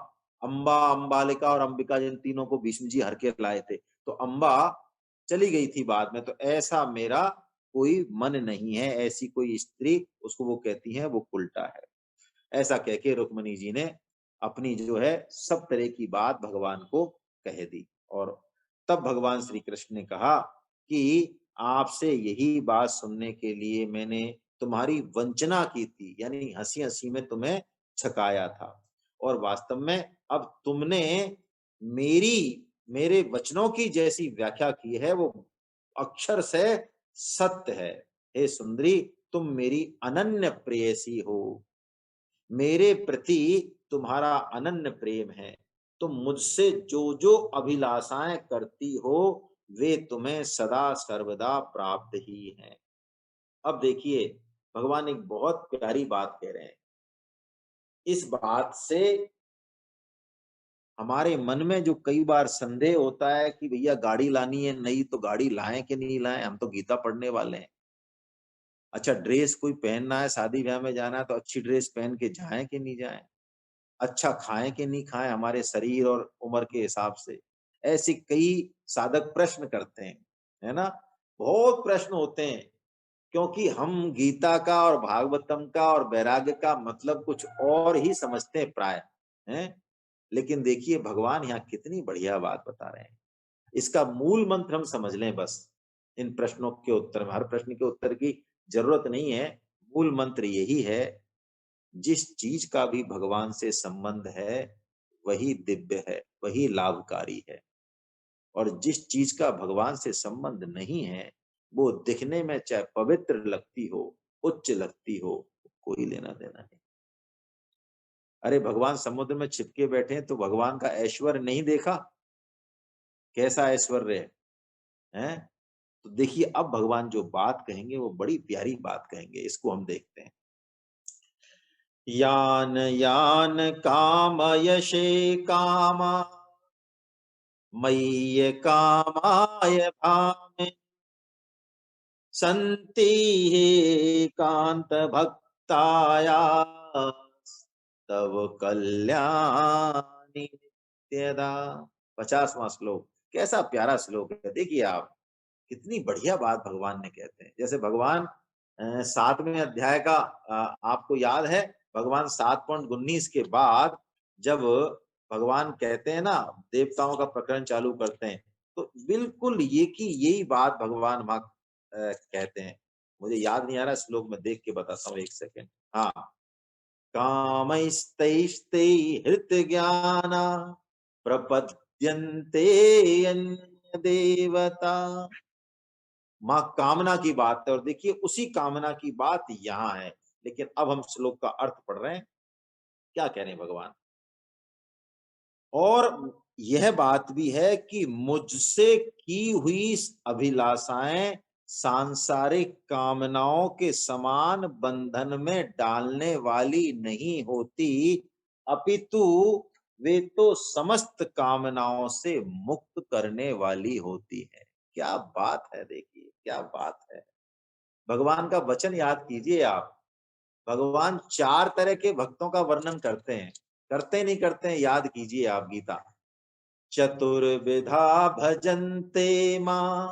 अम्बा, अम्बालिका और अंबिका, जिन तीनों को भीष्म जी हर के लाए थे, तो अम्बा चली गई थी बाद में। तो ऐसा मेरा कोई मन नहीं है, ऐसी कोई स्त्री, उसको वो कहती है वो उल्टा है। ऐसा कह के रुक्मणी जी ने अपनी जो है सब तरह की बात भगवान को कह दी। और तब भगवान श्री कृष्ण ने कहा कि आपसे यही बात सुनने के लिए मैंने तुम्हारी वंचना की थी, यानी हंसी हंसी में तुम्हें छकाया था, और वास्तव में अब तुमने मेरे वचनों की जैसी व्याख्या की है वो अक्षर से सत्य है। हे सुंदरी, तुम मेरी अनन्य प्रेयसी हो। मेरे प्रति तुम्हारा अनन्य प्रेम है, तुम मुझसे जो जो अभिलाषाएं करती हो वे तुम्हें सदा सर्वदा प्राप्त ही हैं। अब देखिए, भगवान एक बहुत प्यारी बात कह रहे हैं। इस बात से हमारे मन में जो कई बार संदेह होता है कि भैया गाड़ी लानी है नई, तो गाड़ी लाएं कि नहीं लाएं, हम तो गीता पढ़ने वाले हैं। अच्छा, ड्रेस कोई पहनना है, शादी ब्याह में जाना है तो अच्छी ड्रेस पहन के जाएं कि नहीं जाएं। अच्छा खाएं कि नहीं खाएं हमारे शरीर और उम्र के हिसाब से। ऐसे कई साधक प्रश्न करते हैं, है ना? बहुत प्रश्न होते हैं, क्योंकि हम गीता का और भागवतम का और वैराग्य का मतलब कुछ और ही समझते हैं प्राय, हैं? लेकिन देखिए भगवान यहाँ कितनी बढ़िया बात बता रहे हैं। इसका मूल मंत्र हम समझ लें बस। इन प्रश्नों के उत्तर में, हर प्रश्न के उत्तर की जरूरत नहीं है। मूल मंत्र यही है, जिस चीज का भी भगवान से संबंध है वही दिव्य है, वही लाभकारी है। और जिस चीज का भगवान से संबंध नहीं है, वो दिखने में चाहे पवित्र लगती हो, उच्च लगती हो, कोई लेना देना नहीं। अरे भगवान समुद्र में छिपके बैठे हैं तो भगवान का ऐश्वर्य नहीं देखा? कैसा ऐश्वर्य है? तो देखिए अब भगवान जो बात कहेंगे वो बड़ी प्यारी बात कहेंगे, इसको हम देखते हैं। यान यान कामयशे कामा मय्य कामाय भामे सन्ति कांत भक्ताया तव कल्याणी नित्यदा। 50वां श्लोक, कैसा प्यारा श्लोक है। देखिए आप, कितनी बढ़िया बात भगवान ने कहते हैं। जैसे भगवान 7वें अध्याय का आपको याद है, भगवान 7.19 के बाद जब भगवान कहते हैं ना, देवताओं का प्रकरण चालू करते हैं, तो बिल्कुल ये की यही बात भगवान वहां कहते हैं। मुझे याद नहीं आ रहा श्लोक में, देख के बताता हूँ, एक सेकेंड। हाँ, कामैस्तैस्ते हृत ज्ञाना प्रपद्यन्ते अन्य देवता। मां कामना की बात है, और देखिए उसी कामना की बात यहाँ है। लेकिन अब हम श्लोक का अर्थ पढ़ रहे हैं, क्या कह रहे हैं भगवान। और यह बात भी है कि मुझसे की हुई अभिलाषाएं सांसारिक कामनाओं के समान बंधन में डालने वाली नहीं होती, अपितु वे तो समस्त कामनाओं से मुक्त करने वाली होती है। क्या बात है, देखिए क्या बात है। भगवान का वचन याद कीजिए आप। भगवान 4 तरह के भक्तों का वर्णन करते हैं, करते नहीं करते हैं, याद कीजिए आप गीता। चतुर्विधा भजन्ते मां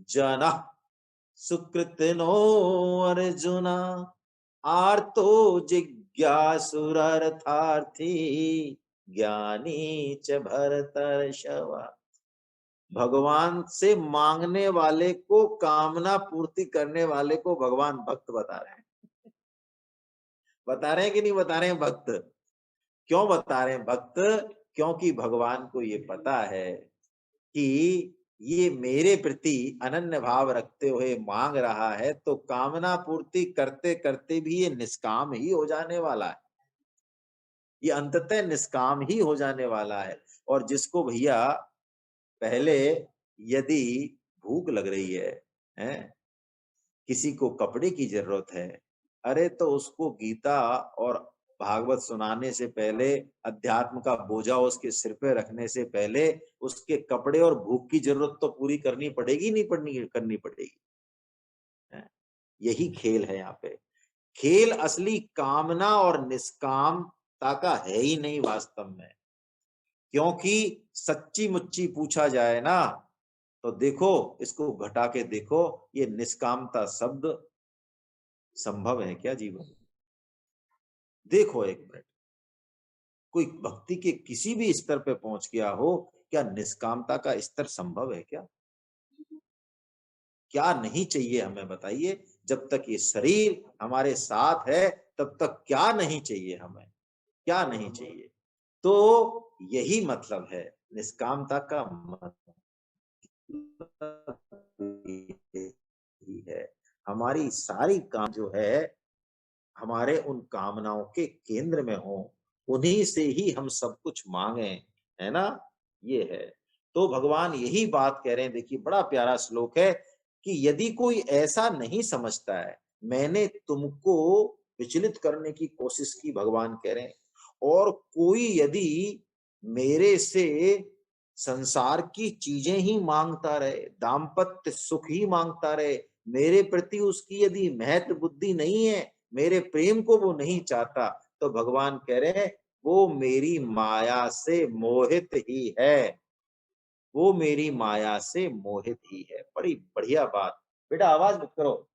जना सुकृतिनो अर्जुना आर्तो जिज्ञासुरर्थार्थी ज्ञानी च भरतर्षभ। भगवान से मांगने वाले को, कामना पूर्ति करने वाले को भगवान भक्त बता रहे हैं। बता रहे हैं कि नहीं बता रहे हैं भक्त? क्यों बता रहे हैं भक्त? क्योंकि भगवान को ये पता है कि ये मेरे प्रति अनन्य भाव रखते हुए मांग रहा है, तो कामना पूर्ति करते करते भी ये निष्काम ही हो जाने वाला है। ये अंततः निष्काम ही हो जाने वाला है। और जिसको भैया पहले यदि भूख लग रही है, किसी को कपड़े की जरूरत है, अरे तो उसको गीता और भागवत सुनाने से पहले, अध्यात्म का बोझा उसके सिर पे रखने से पहले, उसके कपड़े और भूख की जरूरत तो पूरी करनी पड़ेगी, नहीं करनी पड़ेगी। यही खेल है यहाँ पे। खेल असली कामना और निष्कामता का है ही नहीं वास्तव में। क्योंकि सच्ची मुच्ची पूछा जाए ना, तो देखो इसको घटा के देखो, ये निष्कामता शब्द संभव है क्या जीवन में? देखो एक मिनट, कोई भक्ति के किसी भी स्तर पे पहुंच गया हो, क्या निष्कामता का स्तर संभव है क्या? क्या नहीं चाहिए हमें बताइए? जब तक ये शरीर हमारे साथ है तब तक क्या नहीं चाहिए हमें, क्या नहीं चाहिए? तो यही मतलब है निष्कामता का मतलब ही है। हमारी सारी काम जो है हमारे उन कामनाओं के केंद्र में हो, उन्हीं से ही हम सब कुछ मांगे, है ना? ये है। तो भगवान यही बात कह रहे हैं, देखिए बड़ा प्यारा श्लोक है कि यदि कोई ऐसा नहीं समझता है, मैंने तुमको विचलित करने की कोशिश की, भगवान कह रहे हैं, और कोई यदि मेरे से संसार की चीजें ही मांगता रहे, दाम्पत्य सुख ही मांगता रहे, मेरे प्रति उसकी यदि महत्व बुद्धि नहीं है, मेरे प्रेम को वो नहीं चाहता, तो भगवान कह रहे हैं वो मेरी माया से मोहित ही है, वो मेरी माया से मोहित ही है। बड़ी बढ़िया बात। बेटा आवाज मत करो।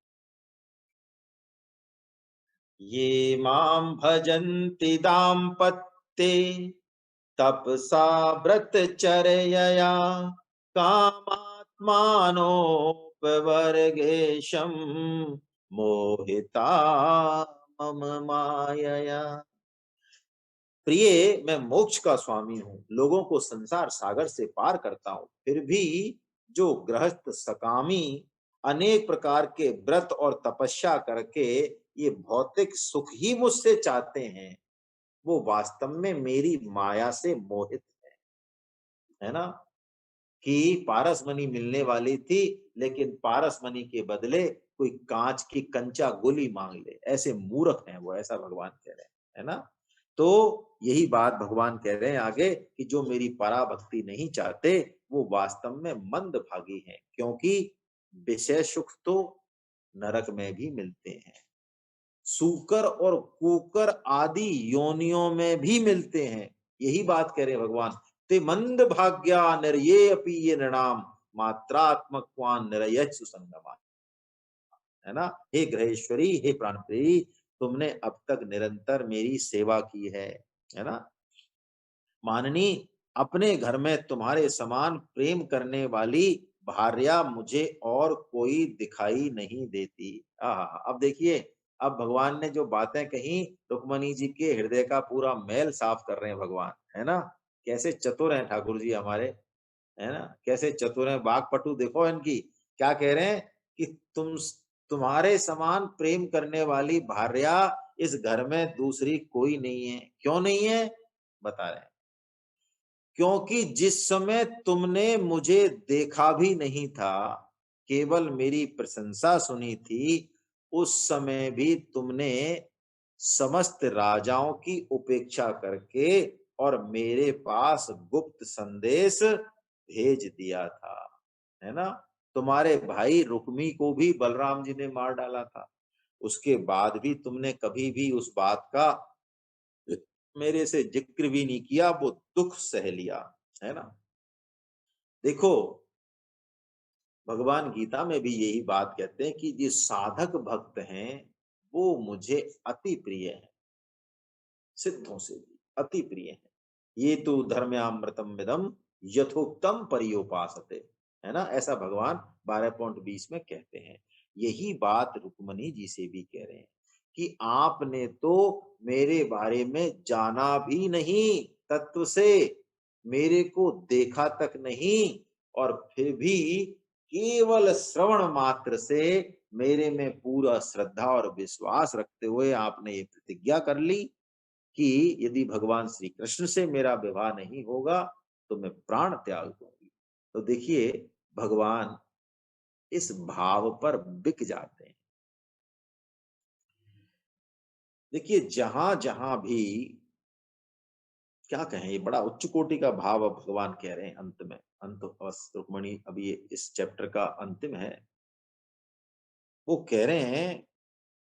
ये माम भजन्ति दाम्पत्ये तपसा व्रतचर्यया कामात्मानोपवर्गेशम मोहिता मम मायया। प्रिय, मैं मोक्ष का स्वामी हूँ, लोगों को संसार सागर से पार करता हूँ, फिर भी जो गृहस्थ सकामी अनेक प्रकार के व्रत और तपस्या करके ये भौतिक सुख ही मुझसे चाहते हैं, वो वास्तव में मेरी माया से मोहित है ना? कि पारसमणि मिलने वाली थी, लेकिन पारसमणि के बदले कोई कांच की कंचा गोली मांग ले, ऐसे मूर्ख हैं वो, ऐसा भगवान कह रहे हैं, है ना? तो यही बात भगवान कह रहे हैं आगे कि जो मेरी पराभक्ति नहीं चाहते वो वास्तव में मंदभागी हैं, क्योंकि विषय सुख तो नरक में भी मिलते हैं, सूकर और कुकर आदि योनियों में भी मिलते हैं। यही बात कह रहे हैं भगवान, ते मंद भाग्या निर्ये अपि ये नृणाम मात्रात्मकवान निरय सुसंगमा। है ना? हे ग्रहेश्वरी, हे प्राणप्रिय, तुमने अब तक निरंतर मेरी सेवा की है ना? माननी, अपने घर में तुम्हारे समान प्रेम करने वाली भार्या मुझे और कोई दिखाई नहीं देती। अब देखिए, अब भगवान ने जो बातें कही, रुक्मणी जी के हृदय का पूरा मैल साफ कर रहे हैं भगवान, है ना? कैसे चतुर हैं ठाकुर जी हमारे, है ना? कैसे चतुर हैं, वाक्पटु देखो इनकी। क्या कह रहे हैं कि तुम्हारे समान प्रेम करने वाली भार्या इस घर में दूसरी कोई नहीं है। क्यों नहीं है? बता रहे हैं, क्योंकि जिस समय तुमने मुझे देखा भी नहीं था, केवल मेरी प्रशंसा सुनी थी, उस समय भी तुमने समस्त राजाओं की उपेक्षा करके और मेरे पास गुप्त संदेश भेज दिया था, है ना? तुम्हारे भाई रुक्मी को भी बलराम जी ने मार डाला था, उसके बाद भी तुमने कभी भी उस बात का मेरे से जिक्र भी नहीं किया, वो दुख सह लिया, है ना? देखो, भगवान गीता में भी यही बात कहते हैं कि जो साधक भक्त हैं वो मुझे अति प्रिय है, सिद्धों से भी अति प्रिय है। ये तो धर्म्यामृतम विदम यथोक्तम पर्योपासते, है ना? ऐसा भगवान 12.20 में कहते हैं। यही बात रुक्मणी जी से भी कह रहे हैं कि आपने तो मेरे बारे में जाना भी नहीं तत्व से, मेरे को देखा तक नहीं, और फिर भी केवल श्रवण मात्र से मेरे में पूरा श्रद्धा और विश्वास रखते हुए आपने ये प्रतिज्ञा कर ली कि यदि भगवान श्री कृष्ण से मेरा विवाह नहीं होगा तो मैं प्राण त्याग दूंगी। तो देखिए, भगवान इस भाव पर बिक जाते हैं। देखिए, जहां जहां भी क्या कहें, ये बड़ा उच्च कोटि का भाव अब भगवान कह रहे हैं अंत में। अंत बस रुक्मणी, अभी ये इस चैप्टर का अंतिम है। वो कह रहे हैं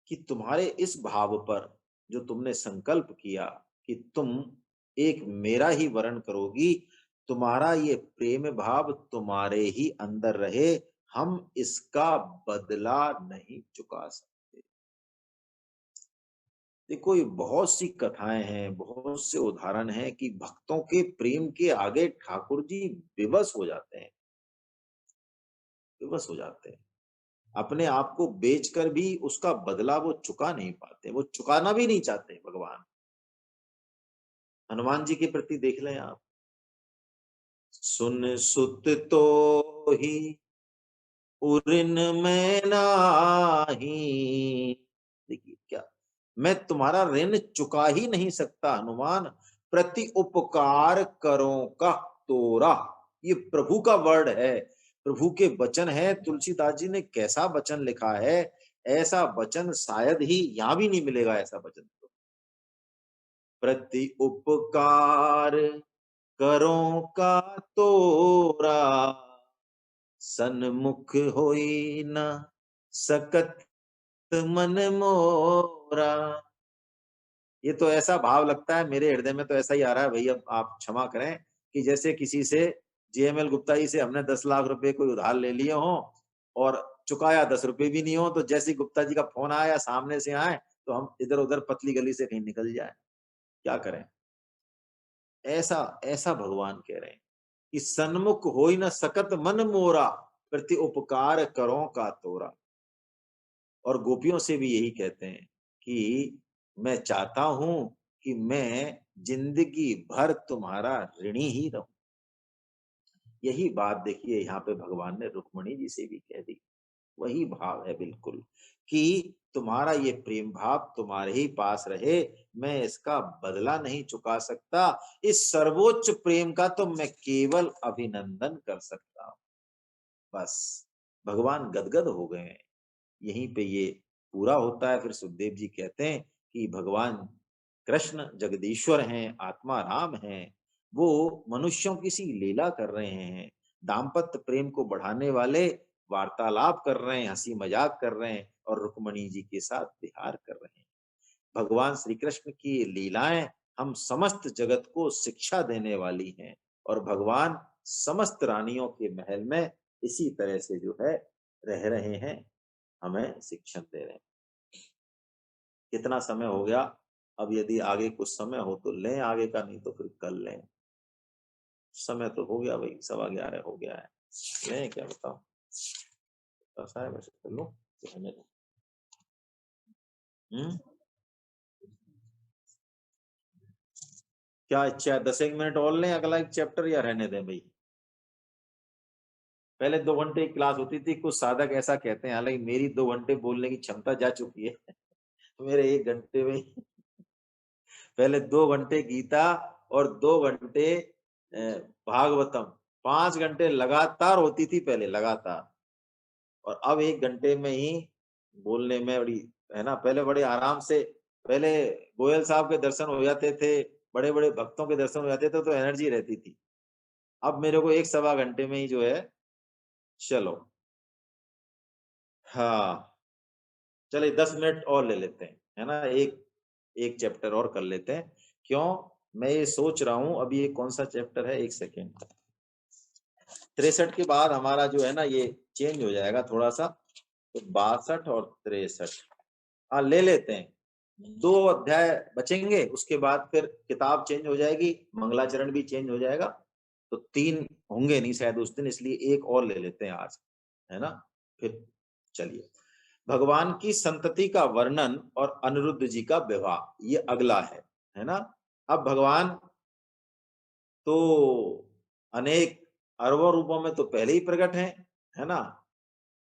कि तुम्हारे इस भाव पर जो तुमने संकल्प किया कि तुम एक मेरा ही वर्ण करोगी, तुम्हारा ये प्रेम भाव तुम्हारे ही अंदर रहे, हम इसका बदला नहीं चुका सकते। देखो, ये बहुत सी कथाएं हैं, बहुत से उदाहरण हैं कि भक्तों के प्रेम के आगे ठाकुर जी विवश हो जाते हैं, विवश हो जाते हैं। अपने आप को बेचकर भी उसका बदला वो चुका नहीं पाते, वो चुकाना भी नहीं चाहते भगवान। हनुमान जी के प्रति देख लें आप, सुन सुत तो ही उरिन में नाही। देखिए क्या, मैं तुम्हारा ऋण चुका ही नहीं सकता हनुमान, प्रति उपकार करो का तोरा। ये प्रभु का वर्ड है, प्रभु के वचन है। तुलसीदास जी ने कैसा वचन लिखा है, ऐसा वचन शायद ही यहां भी नहीं मिलेगा ऐसा वचन। प्रति उपकार करो का तोरा, सन्मुख होई न सकत मन मोरा। ये तो ऐसा भाव लगता है मेरे हृदय में, तो ऐसा ही आ रहा है भैया, आप क्षमा करें, कि जैसे किसी से जेएमएल गुप्ता जी से हमने 10 लाख रुपए कोई उधार ले लिए हो और चुकाया 10 रुपए भी नहीं हो, तो जैसे गुप्ता जी का फोन आया सामने से आए तो हम इधर उधर पतली गली से कहीं निकल जाए। क्या करें? ऐसा ऐसा भगवान कह रहे हैं कि सन्मुख होई न सकत मन मोरा, प्रति उपकार करो का तोरा। और गोपियों से भी यही कहते हैं कि मैं चाहता हूं कि मैं जिंदगी भर तुम्हारा ऋणी ही रहूं। यही बात देखिए यहाँ पे भगवान ने रुक्मणी जी से भी कह दी। वही भाव है बिल्कुल, कि तुम्हारा ये प्रेम भाव तुम्हारे ही पास रहे, मैं इसका बदला नहीं चुका सकता। इस सर्वोच्च प्रेम का तो मैं केवल अभिनंदन कर सकता हूं। बस भगवान गदगद हो गए हैं। यहीं पे ये पूरा होता है। फिर सुखदेव जी कहते हैं कि भगवान कृष्ण जगदीश्वर हैं, आत्मा राम हैं, वो मनुष्यों की सी लीला कर रहे हैं, दाम्पत्य प्रेम को बढ़ाने वाले वार्तालाप कर रहे हैं, हंसी मजाक कर रहे हैं और रुक्मणी जी के साथ विहार कर रहे हैं। भगवान श्री कृष्ण की लीलाएं हम समस्त जगत को शिक्षा देने वाली हैं और भगवान समस्त रानियों के महल में इसी तरह से जो है रह रहे हैं, हमें शिक्षण दे रहे हैं। कितना समय हो गया? अब यदि आगे कुछ समय हो तो लें आगे का, नहीं तो फिर कल लें। समय तो हो गया भाई, 11:15 हो गया है। लें क्या बताओ? ऐसा है वैसे कर लो, रहने दो। क्या इच्छा है? 10 एक मिनट और लें अगला एक चैप्टर, या रहने दें भाई? पहले 2 घंटे की क्लास होती थी, कुछ साधक ऐसा कहते हैं, हालांकि मेरी 2 घंटे बोलने की क्षमता जा चुकी है। मेरे 1 घंटे में पहले 2 घंटे गीता और 2 घंटे भागवतम, 5 घंटे लगातार होती थी पहले, लगातार। और अब 1 घंटे में ही बोलने में बड़ी, है ना, पहले बड़े आराम से, पहले गोयल साहब के दर्शन हो जाते थे, बड़े बड़े भक्तों के दर्शन हो जाते थे, तो एनर्जी रहती थी। अब मेरे को 1 सवा घंटे में ही जो है, चलो हाँ, चलिए 10 मिनट और ले लेते हैं, है ना, एक चैप्टर और कर लेते हैं। क्यों? मैं ये सोच रहा हूं, अभी ये कौन सा चैप्टर है, 1 सेकेंड, 63 के बाद हमारा जो है ना ये चेंज हो जाएगा थोड़ा सा, तो 62 और 63, हाँ ले लेते हैं। 2 अध्याय बचेंगे, उसके बाद फिर किताब चेंज हो जाएगी, मंगलाचरण भी चेंज हो जाएगा, तो 3 होंगे नहीं शायद उस दिन, इसलिए एक और ले लेते हैं आज, है ना। फिर चलिए, भगवान की संतति का वर्णन और अनिरुद्ध जी का विवाह, ये अगला है ना। अब भगवान तो अनेक अरबों रूपों में तो पहले ही प्रकट है ना।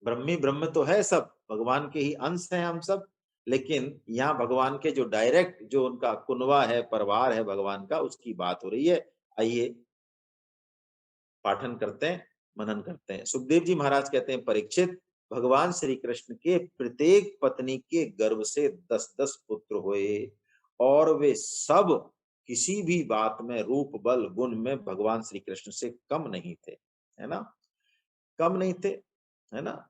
ब्रह्मी ब्रह्म तो है, सब भगवान के ही अंश हैं हम सब। लेकिन यहाँ भगवान के जो डायरेक्ट, जो उनका कुनवा है, परिवार है भगवान का, उसकी बात हो रही है। आइए पाठन करते हैं, मनन करते हैं। सुखदेव जी महाराज कहते हैं, परीक्षित, भगवान श्री कृष्ण के प्रत्येक पत्नी के गर्भ से 10-10 पुत्र हुए और वे सब किसी भी बात में, रूप बल गुण में भगवान श्री कृष्ण से कम नहीं थे, है ना, कम नहीं थे, है ना।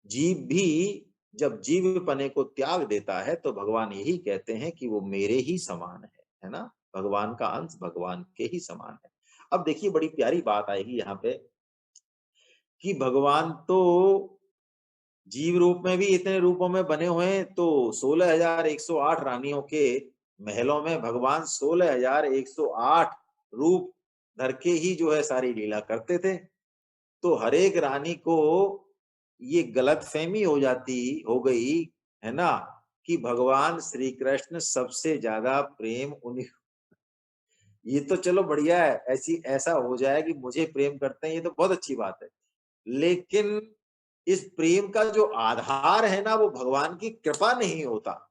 जीव भी जब जीव पने को त्याग देता है तो भगवान यही कहते हैं कि वो मेरे ही समान है ना, भगवान का अंश भगवान के ही समान है। अब देखिए बड़ी प्यारी बात आएगी यहाँ पे, कि भगवान तो जीव रूप में भी इतने रूपों में बने हुए हैं, तो 16,108 रानियों के महलों में भगवान 16,108 रूप धर के ही जो है सारी लीला करते थे। तो हर एक रानी को ये गलतफहमी हो गई, है ना, कि भगवान श्री कृष्ण सबसे ज्यादा प्रेम उन्हीं, ये तो चलो बढ़िया है, ऐसा हो जाए कि मुझे प्रेम करते हैं, ये तो बहुत अच्छी बात है। लेकिन इस प्रेम का जो आधार है ना, वो भगवान की कृपा नहीं होता।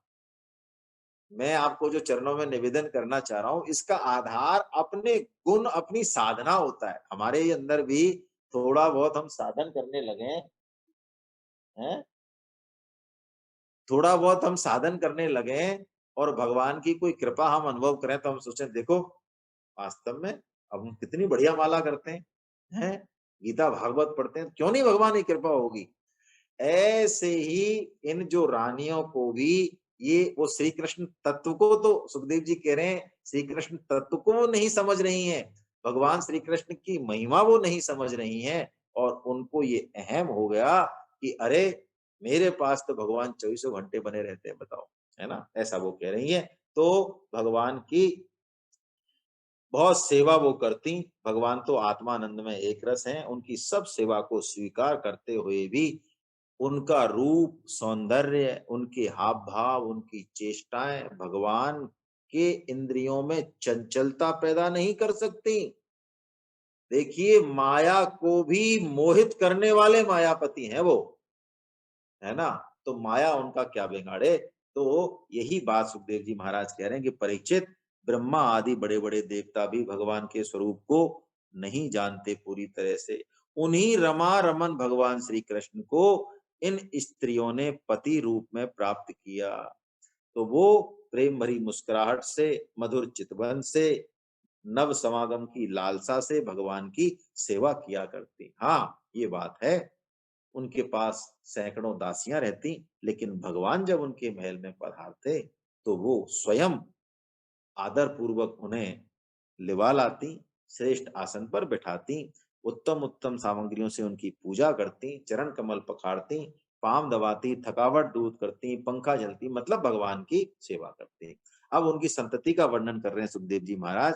मैं आपको जो चरणों में निवेदन करना चाह रहा हूं, इसका आधार अपने गुण, अपनी साधना होता है। हमारे अंदर भी थोड़ा बहुत हम साधन करने लगे हैं, थोड़ा बहुत हम साधन करने लगे और भगवान की कोई कृपा हम अनुभव करें तो हम सोचें देखो वास्तव में अब हम कितनी बढ़िया माला करते हैं, गीता भागवत पढ़ते हैं, क्यों नहीं भगवान की कृपा होगी। ऐसे ही इन जो रानियों को भी ये वो श्री कृष्ण तत्व को, तो सुखदेव जी कह रहे हैं श्री कृष्ण तत्व को वो नहीं समझ रही हैं, भगवान श्री कृष्ण की महिमा वो नहीं समझ रही हैं, और उनको ये अहम हो गया कि अरे मेरे पास तो भगवान 24 घंटे बने रहते हैं, बताओ, है ना, ऐसा वो कह रही है। तो भगवान की बहुत सेवा वो करती, भगवान तो आत्मानंद में एक रस हैं, उनकी सब सेवा को स्वीकार करते हुए भी उनका रूप, सौंदर्य, उनके हाव भाव, उनकी चेष्टाएं भगवान के इंद्रियों में चंचलता पैदा नहीं कर सकती। देखिए माया को भी मोहित करने वाले मायापति हैं वो, है ना, तो माया उनका क्या बिगाड़े। तो यही बात सुखदेव जी महाराज कह रहे हैं कि परीक्षित, ब्रह्मा आदि बड़े बड़े देवता भी भगवान के स्वरूप को नहीं जानते पूरी तरह से। उन्हीं रमा रमन भगवान श्री कृष्ण को इन स्त्रियों ने पति रूप में प्राप्त किया। तो वो प्रेम भरी मुस्कुराहट से, मधुर चितवन से, नव समागम की लालसा से भगवान की सेवा किया करती। हाँ ये बात है, उनके पास सैकड़ों दासियां रहती, लेकिन भगवान जब उनके महल में पधारते तो वो स्वयं आदर पूर्वक उन्हें लिवा लाती, श्रेष्ठ आसन पर बिठाती, उत्तम उत्तम सामग्रियों से उनकी पूजा करती, चरण कमल पखाड़ती, पांव दबाती, थकावट दूर करती, पंखा झलती, मतलब भगवान की सेवा करती। अब उनकी संतति का वर्णन कर रहे हैं सुखदेव जी महाराज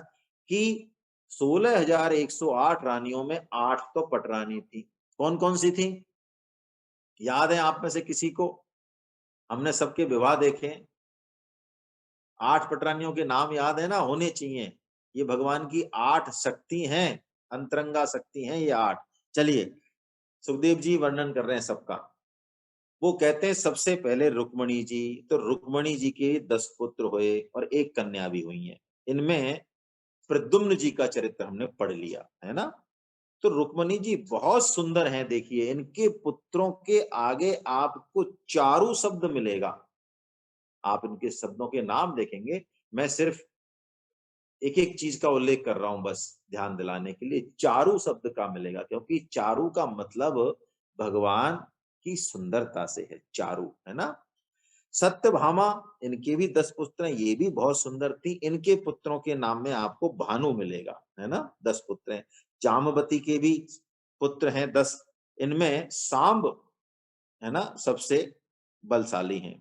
कि 16,108 रानियों में 8 तो पटरानी थी। कौन कौन सी थी, याद है आप में से किसी को? हमने सबके विवाह देखे, 8 पटरानियों के नाम याद है ना, होने चाहिए। ये भगवान की 8 शक्ति हैं, अंतरंगा शक्ति हैं ये 8। चलिए सुखदेव जी वर्णन कर रहे हैं सबका। वो कहते हैं सबसे पहले रुक्मणी जी, तो रुक्मणी जी के 10 पुत्र हुए और एक कन्या भी हुई है। इनमें प्रद्युम्न जी का चरित्र हमने पढ़ लिया है ना। तो रुक्मणी जी बहुत सुंदर हैं, देखिए इनके पुत्रों के आगे आपको चारु शब्द मिलेगा। आप इनके शब्दों के नाम देखेंगे, मैं सिर्फ एक एक चीज का उल्लेख कर रहा हूं बस ध्यान दिलाने के लिए। चारु शब्द का मिलेगा क्योंकि चारु का मतलब भगवान की सुंदरता से है, चारु, है ना। सत्यभामा, इनके भी 10 पुत्र हैं, ये भी बहुत सुंदर थी। इनके पुत्रों के नाम में आपको भानु मिलेगा, है ना, 10 पुत्र हैं। जामवती के भी पुत्र हैं 10, इनमें सांब, है ना, सबसे बलशाली हैं।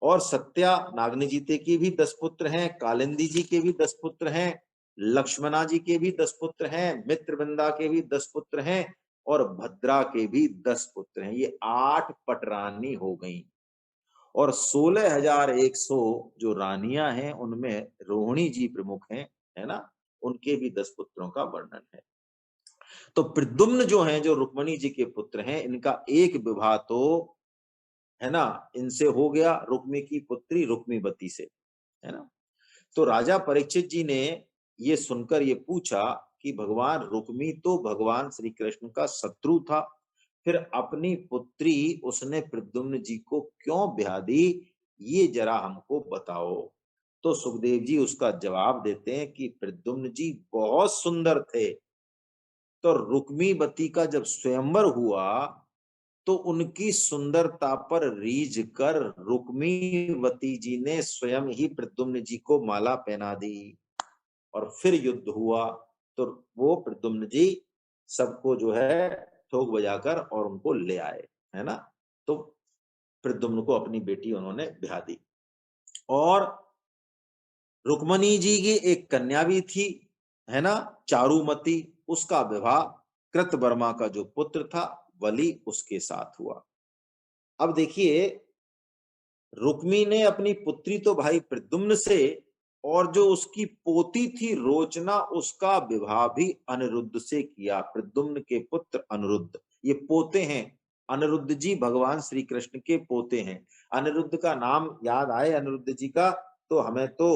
और सत्या नागनिजीते की भी 10 पुत्र हैं, कालिंदी जी के भी 10 पुत्र हैं, लक्ष्मणा जी के भी 10 पुत्र हैं, मित्रवृंदा के भी 10 पुत्र हैं, और भद्रा के भी 10 पुत्र हैं। ये 8 पटरानी हो गई। और 16,100 जो रानियां हैं उनमें रोहिणी जी प्रमुख हैं, है ना, उनके भी 10 पुत्रों का वर्णन है। तो प्रद्युम्न जो हैं, जो रुक्मणी जी के पुत्र हैं, इनका एक विवाह तो, है ना, इनसे हो गया, रुक्मी की पुत्री रुक्मीवती से, है ना। तो राजा परीक्षित जी ने ये सुनकर ये पूछा कि भगवान रुक्मी तो भगवान श्री कृष्ण का शत्रु था, फिर अपनी पुत्री उसने प्रद्युम्न जी को क्यों ब्याह दी, ये जरा हमको बताओ। तो सुखदेव जी उसका जवाब देते हैं कि प्रद्युम्न जी बहुत सुंदर थे, तो रुक्मीवती का जब स्वयंवर हुआ तो उनकी सुंदरता पर रीझ कर रुक्मीवती जी ने स्वयं ही प्रद्युम्न जी को माला पहना दी, और फिर युद्ध हुआ। तो वो प्रद्युम्न जी सबको जो है ठोक बजाकर और उनको ले आए, है ना। तो प्रद्युम्न को अपनी बेटी उन्होंने ब्याह दी। और रुक्मणी जी की एक कन्या भी थी, है ना, चारुमती, उसका विवाह कृतवर्मा का जो पुत्र था वली उसके साथ हुआ। अब देखिए रुक्मी ने अपनी पुत्री तो भाई प्रद्युम्न से, और जो उसकी पोती थी रोचना, उसका विवाह भी अनिरुद्ध से किया। प्रद्युम्न के पुत्र अनिरुद्ध, ये पोते हैं, अनिरुद्ध जी भगवान श्री कृष्ण के पोते हैं। अनिरुद्ध का नाम याद आए अनिरुद्ध जी का, तो हमें तो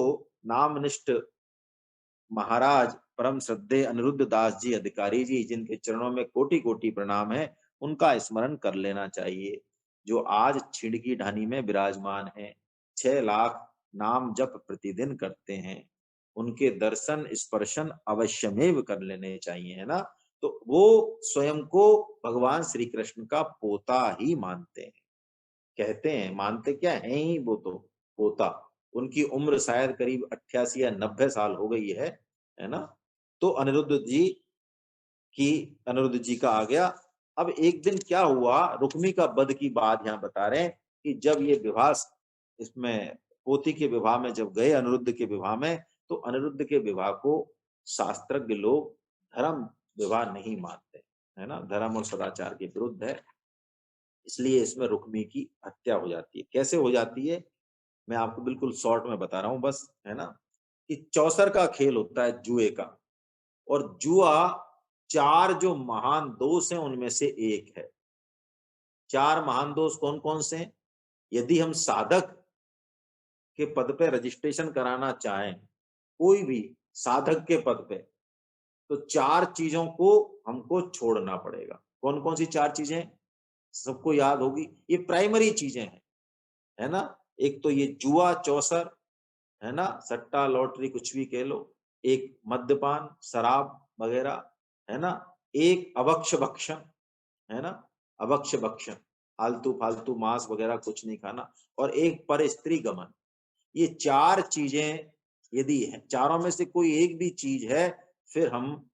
नामनिष्ठ महाराज परम श्रद्धेय अनिरुद्ध दास जी अधिकारी जी, जिनके चरणों में कोटि कोटि प्रणाम है, उनका स्मरण कर लेना चाहिए, जो आज छिड़की ढानी में विराजमान है, 6 लाख नाम जप प्रतिदिन करते हैं। उनके दर्शन स्पर्शन अवश्यमेव कर लेने चाहिए, है ना। तो वो स्वयं को भगवान श्री कृष्ण का पोता ही मानते हैं, कहते हैं, मानते क्या है ही वो तो पोता। उनकी उम्र शायद करीब 88 या 90 साल हो गई है ना। तो अनिरुद्ध जी का आ गया। अब एक दिन क्या हुआ, रुक्मी का वध की बात यहाँ बता रहे हैं कि जब ये विवाह, इसमें पोती के विवाह में जब गए, अनिरुद्ध के विवाह में, तो अनिरुद्ध के विवाह को शास्त्रज्ञ लोग धर्म विवाह नहीं मानते, है ना, धर्म और सदाचार के विरुद्ध है, इसलिए इसमें रुक्मी की हत्या हो जाती है। कैसे हो जाती है, मैं आपको बिल्कुल शॉर्ट में बता रहा हूं बस, है ना, कि चौसर का खेल होता है जुए का, और जुआ 4 जो महान दोष हैं उनमें से एक है। 4 महान दोष कौन कौन से हैं? यदि हम साधक के पद पे रजिस्ट्रेशन कराना चाहें, कोई भी साधक के पद पे, तो 4 चीजों को हमको छोड़ना पड़ेगा। कौन कौन सी 4 चीजें? सबको याद होगी, ये प्राइमरी चीजें हैं, है ना। एक तो ये जुआ चौसर, है ना, सट्टा लॉटरी कुछ भी कह लो, एक मद्यपान शराब वगैरह, है ना, एक अभक्ष्य भक्षण, है ना, अभक्ष्य भक्षण आलतू फालतू मांस वगैरह कुछ नहीं खाना, और एक पर स्त्री गमन। ये 4 चीजें यदि है, चारों में से कोई एक भी चीज है, फिर हम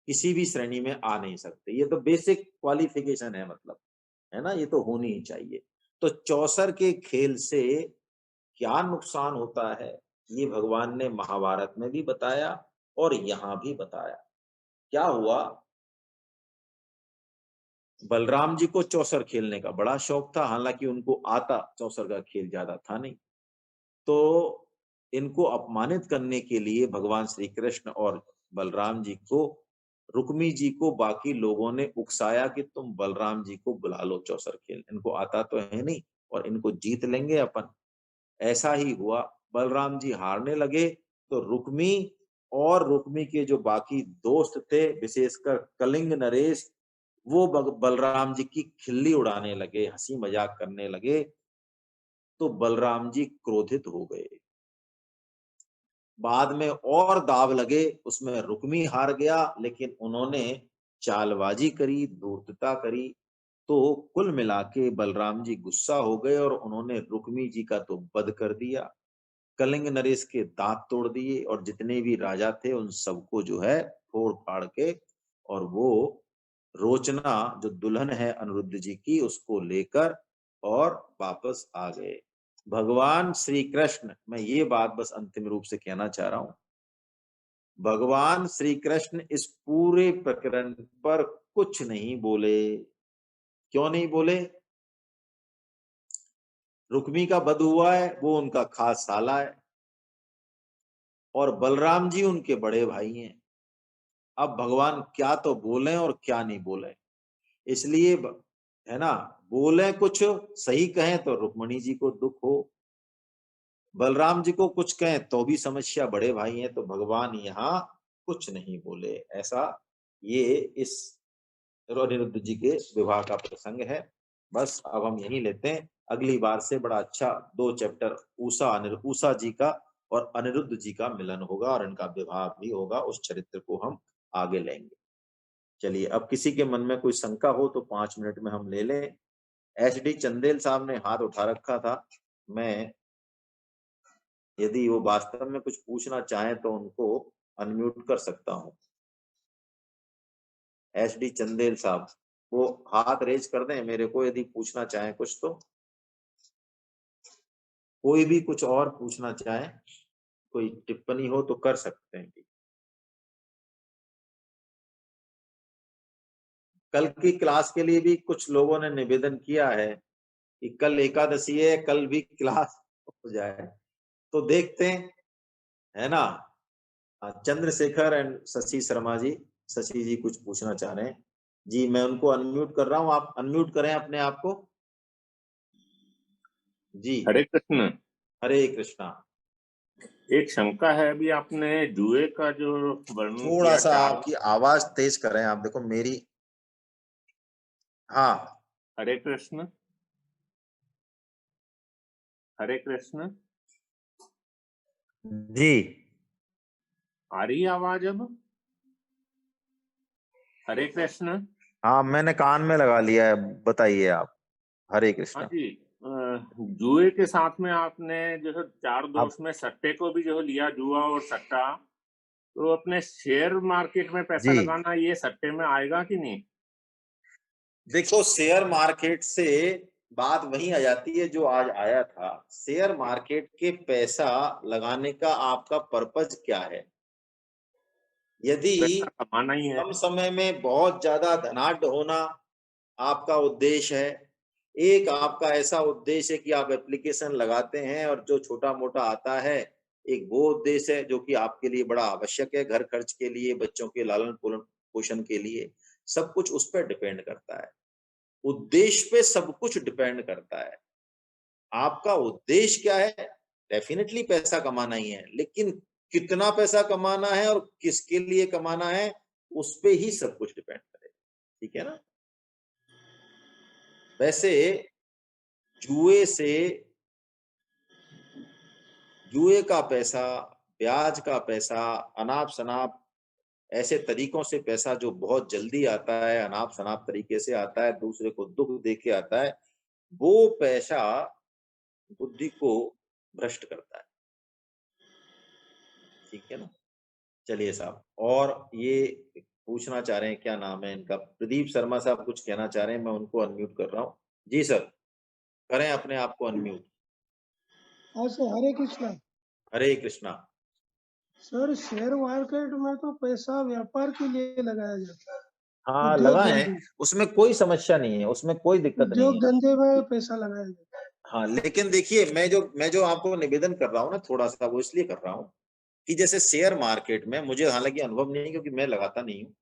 किसी भी श्रेणी में आ नहीं सकते। ये तो बेसिक क्वालिफिकेशन है, मतलब, है ना, ये तो होनी ही चाहिए। तो चौसर के खेल से क्या नुकसान होता है, ये भगवान ने महाभारत में भी बताया और यहाँ भी बताया। क्या हुआ, बलराम जी को चौसर खेलने का बड़ा शौक था, हालांकि उनको आता चौसर का खेल ज्यादा था नहीं। तो इनको अपमानित करने के लिए भगवान श्री कृष्ण और बलराम जी को, रुक्मी जी को बाकी लोगों ने उकसाया कि तुम बलराम जी को बुला लो चौसर खेल, इनको आता तो है नहीं और इनको जीत लेंगे अपन। ऐसा ही हुआ, बलराम जी हारने लगे, तो रुक्मी और रुक्मी के जो बाकी दोस्त थे, विशेषकर कलिंग नरेश, वो बलराम जी की खिल्ली उड़ाने लगे, हंसी मजाक करने लगे। तो बलराम जी क्रोधित हो गए। बाद में और दाव लगे, उसमें रुक्मी हार गया, लेकिन उन्होंने चालबाजी करी, धूर्तता करी, तो कुल मिला के बलराम जी गुस्सा हो गए और उन्होंने रुक्मी जी का तो वध कर दिया, कलिंग नरेश के दांत तोड़ दिए, और जितने भी राजा थे उन सबको जो है फोड़ फाड़ के, और वो रोचना जो दुल्हन है अनिरुद्ध जी की, उसको लेकर और वापस आ गए। भगवान श्री कृष्ण, मैं ये बात बस अंतिम रूप से कहना चाह रहा हूं, भगवान श्री कृष्ण इस पूरे प्रकरण पर कुछ नहीं बोले। क्यों नहीं बोले? रुक्मी का वध हुआ है, वो उनका खास साला है, और बलराम जी उनके बड़े भाई हैं। अब भगवान क्या तो बोले और क्या नहीं बोले, इसलिए है ना, बोले कुछ सही कहें तो रुक्मणी जी को दुख हो, बलराम जी को कुछ कहें तो भी समस्या, बड़े भाई हैं, तो भगवान यहाँ कुछ नहीं बोले। ऐसा ये इस अनिरुद्ध जी के विवाह का प्रसंग है। बस अब हम यही लेते हैं, अगली बार से बड़ा अच्छा 2 चैप्टर उषा जी का और अनिरुद्ध जी का मिलन होगा और इनका विवाह भी होगा, उस चरित्र को हम आगे लेंगे। चलिए, अब किसी के मन में कोई शंका हो तो 5 मिनट में हम ले लें। HD चंदेल साहब ने हाथ उठा रखा था, मैं, यदि वो वास्तव में कुछ पूछना चाहें तो उनको अनम्यूट कर सकता हूं। HD चंदेल साहब, वो हाथ रेज कर दें मेरे को, यदि पूछना चाहें कुछ तो। कोई भी कुछ और पूछना चाहे, कोई टिप्पणी हो तो कर सकते हैं। कल की क्लास के लिए भी कुछ लोगों ने निवेदन किया है कि कल एकादशी है, कल भी क्लास हो जाए, तो देखते हैं, है ना। चंद्रशेखर एंड शशि शर्मा जी, शशि जी कुछ पूछना चाह रहे हैं जी, मैं उनको अनम्यूट कर रहा हूं, आप अनम्यूट करें अपने आप को जी। हरे कृष्ण। हरे कृष्णा। एक शंका है, अभी आपने जुए का जो वर्णन थोड़ा किया सा चार। आपकी आवाज तेज करें आप, देखो मेरी। हाँ, हरे कृष्ण, हरे कृष्ण। जी आ रही है आवाज अब? हरे कृष्ण। हाँ, मैंने कान में लगा लिया है, बताइए आप। हरे हाँ कृष्णा। जी। जुए के साथ में आपने जो है चार आप दोष में सट्टे को भी जो है लिया, जुआ और सट्टा। तो अपने शेयर मार्केट में पैसा जी लगाना ये सट्टे में आएगा कि नहीं? देखो, शेयर मार्केट से बात वही आ जाती है जो आज आया था। शेयर मार्केट के पैसा लगाने का आपका पर्पज क्या है? यदि पैसा कमाना ही है। कम समय में बहुत ज्यादा धनाढ्य होना आपका उद्देश्य है, एक आपका ऐसा उद्देश्य है कि आप एप्लीकेशन लगाते हैं और जो छोटा मोटा आता है, एक वो उद्देश्य है जो कि आपके लिए बड़ा आवश्यक है, घर खर्च के लिए, बच्चों के लालन पोषण के लिए। सब कुछ उस पर डिपेंड करता है, उद्देश्य पे सब कुछ डिपेंड करता है। आपका उद्देश्य क्या है? डेफिनेटली पैसा कमाना ही है, लेकिन कितना पैसा कमाना है और किसके लिए कमाना है, उस पे ही सब कुछ डिपेंड करेगा। ठीक है ना? वैसे जुए से, जुए का पैसा, ब्याज का पैसा, अनाप शनाप ऐसे तरीकों से पैसा जो बहुत जल्दी आता है, अनाप शनाप तरीके से आता है, दूसरे को दुख दे के आता है, वो पैसा बुद्धि को भ्रष्ट करता है। ठीक है ना? चलिए साहब, और ये पूछना चाह रहे हैं, क्या नाम है इनका, प्रदीप शर्मा साहब कुछ कहना चाह रहे हैं, मैं उनको अनम्यूट कर रहा हूँ। जी सर, करें अपने आप को अनम्यूट। हाँ सर, हरे कृष्णा। हरे कृष्णा। सर, शेयर मार्केट में तो पैसा व्यापार के लिए लगाया जाता है, हाँ उद्योग लगा है, धंधे, उसमें कोई समस्या नहीं है, उसमें कोई दिक्कत नहीं उद्योग है। धंधे में पैसा लगाया जाता है। हाँ, लेकिन देखिए, मैं जो आपको निवेदन कर रहा हूँ ना, थोड़ा सा वो इसलिए कर रहा हूँ कि जैसे शेयर मार्केट में मुझे हालांकि अनुभव नहीं है क्योंकि मैं लगाता नहीं हूँ,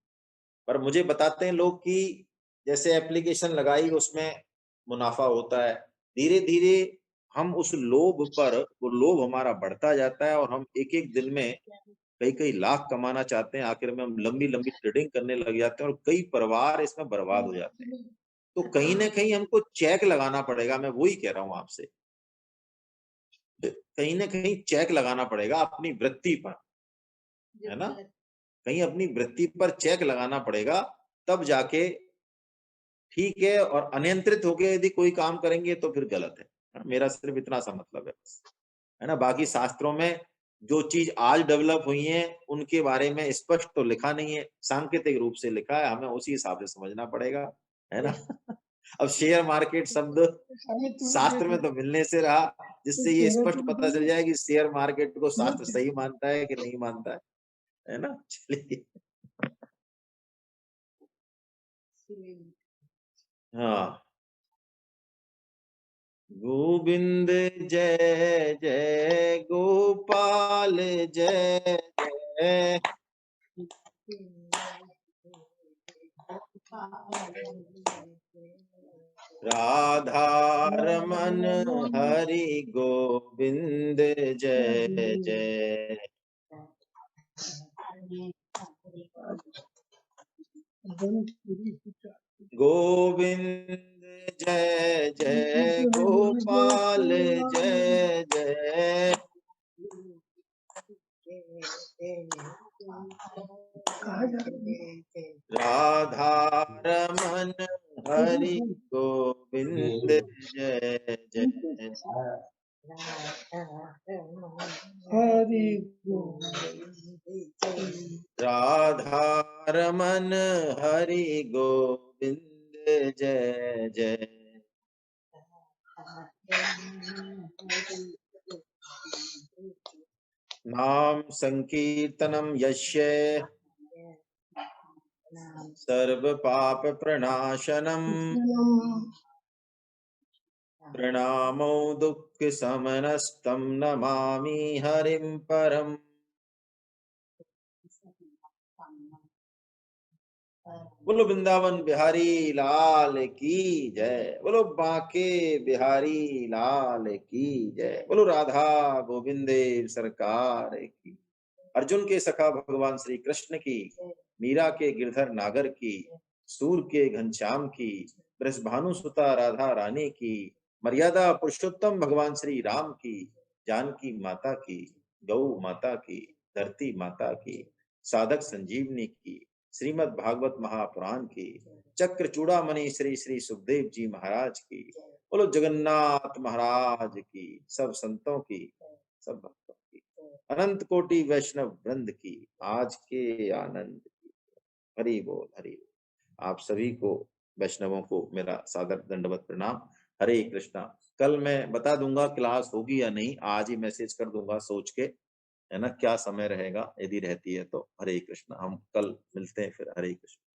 पर मुझे बताते हैं लोग कि जैसे एप्लीकेशन लगाई, उसमें मुनाफा होता है, धीरे धीरे हम उस लोभ पर, वो लोभ हमारा बढ़ता जाता है और हम एक एक दिन में कई कई लाख कमाना चाहते हैं, आखिर में हम लंबी लंबी ट्रेडिंग करने लग जाते हैं और कई परिवार इसमें बर्बाद हो जाते हैं। तो कहीं ना कहीं हमको चेक लगाना पड़ेगा, मैं वही कह रहा हूं आपसे, कहीं ना कहीं चेक लगाना पड़ेगा अपनी वृत्ति पर, है ना? कहीं अपनी वृत्ति पर चेक लगाना पड़ेगा, तब जाके ठीक है। और अनियंत्रित होकर यदि कोई काम करेंगे तो फिर गलत है। मेरा सिर्फ इतना सा मतलब है बस, है ना? बाकी शास्त्रों में जो चीज आज डेवलप हुई है उनके बारे में स्पष्ट तो लिखा नहीं है, सांकेतिक रूप से लिखा है, हमें उसी हिसाब से समझना पड़ेगा, है ना? अब शेयर मार्केट शब्द शास्त्र में तो मिलने से रहा, जिससे ये स्पष्ट पता चल जाए कि शेयर मार्केट को शास्त्र सही मानता है कि नहीं मानता है ना? चलिए। हाँ, गोविंद जय जय गोपाल जय जय, राधा रमन हरि गोविंद जय जय, गोविंद जय जय गोपाल जय जय, राधा रमन हरि गोविंद जय जय, हरि राधा रमन हरि गोविंद जय जय, नाम संकीर्तनम यस्य सर्व पाप प्रणाशनम, प्रणामो दुःख समनस्तं नमामि हरिं परम, बोलो वृंदावन बिहारी लाल की जय, बोलो बांके बिहारी लाल की जय, बोलो राधा गोविंदे सरकार की, अर्जुन के सखा भगवान श्री कृष्ण की, मीरा के गिरधर नागर की, सूर के घनश्याम की, बृषभानु सुता राधा रानी की, मर्यादा पुरुषोत्तम भगवान श्री राम की, जानकी माता की, गौ माता की, धरती माता की, साधक संजीवनी की, श्रीमद् भागवत महापुराण की, चक्र चूड़ामणि श्री श्री सुखदेव जी महाराज की, बोलो जगन्नाथ महाराज की, सब संतों की, सब भक्तों की, अनंत कोटि वैष्णव वृंद की, आज के आनंद की। हरि बोल हरि बोल। आप सभी को वैष्णवों को मेरा सादर दंडवत प्रणाम। हरे कृष्णा। कल मैं बता दूंगा क्लास होगी या नहीं, आज ही मैसेज कर दूंगा सोच के, है ना, क्या समय रहेगा, यदि रहती है तो। हरे कृष्णा। हम कल मिलते हैं फिर। हरे कृष्ण।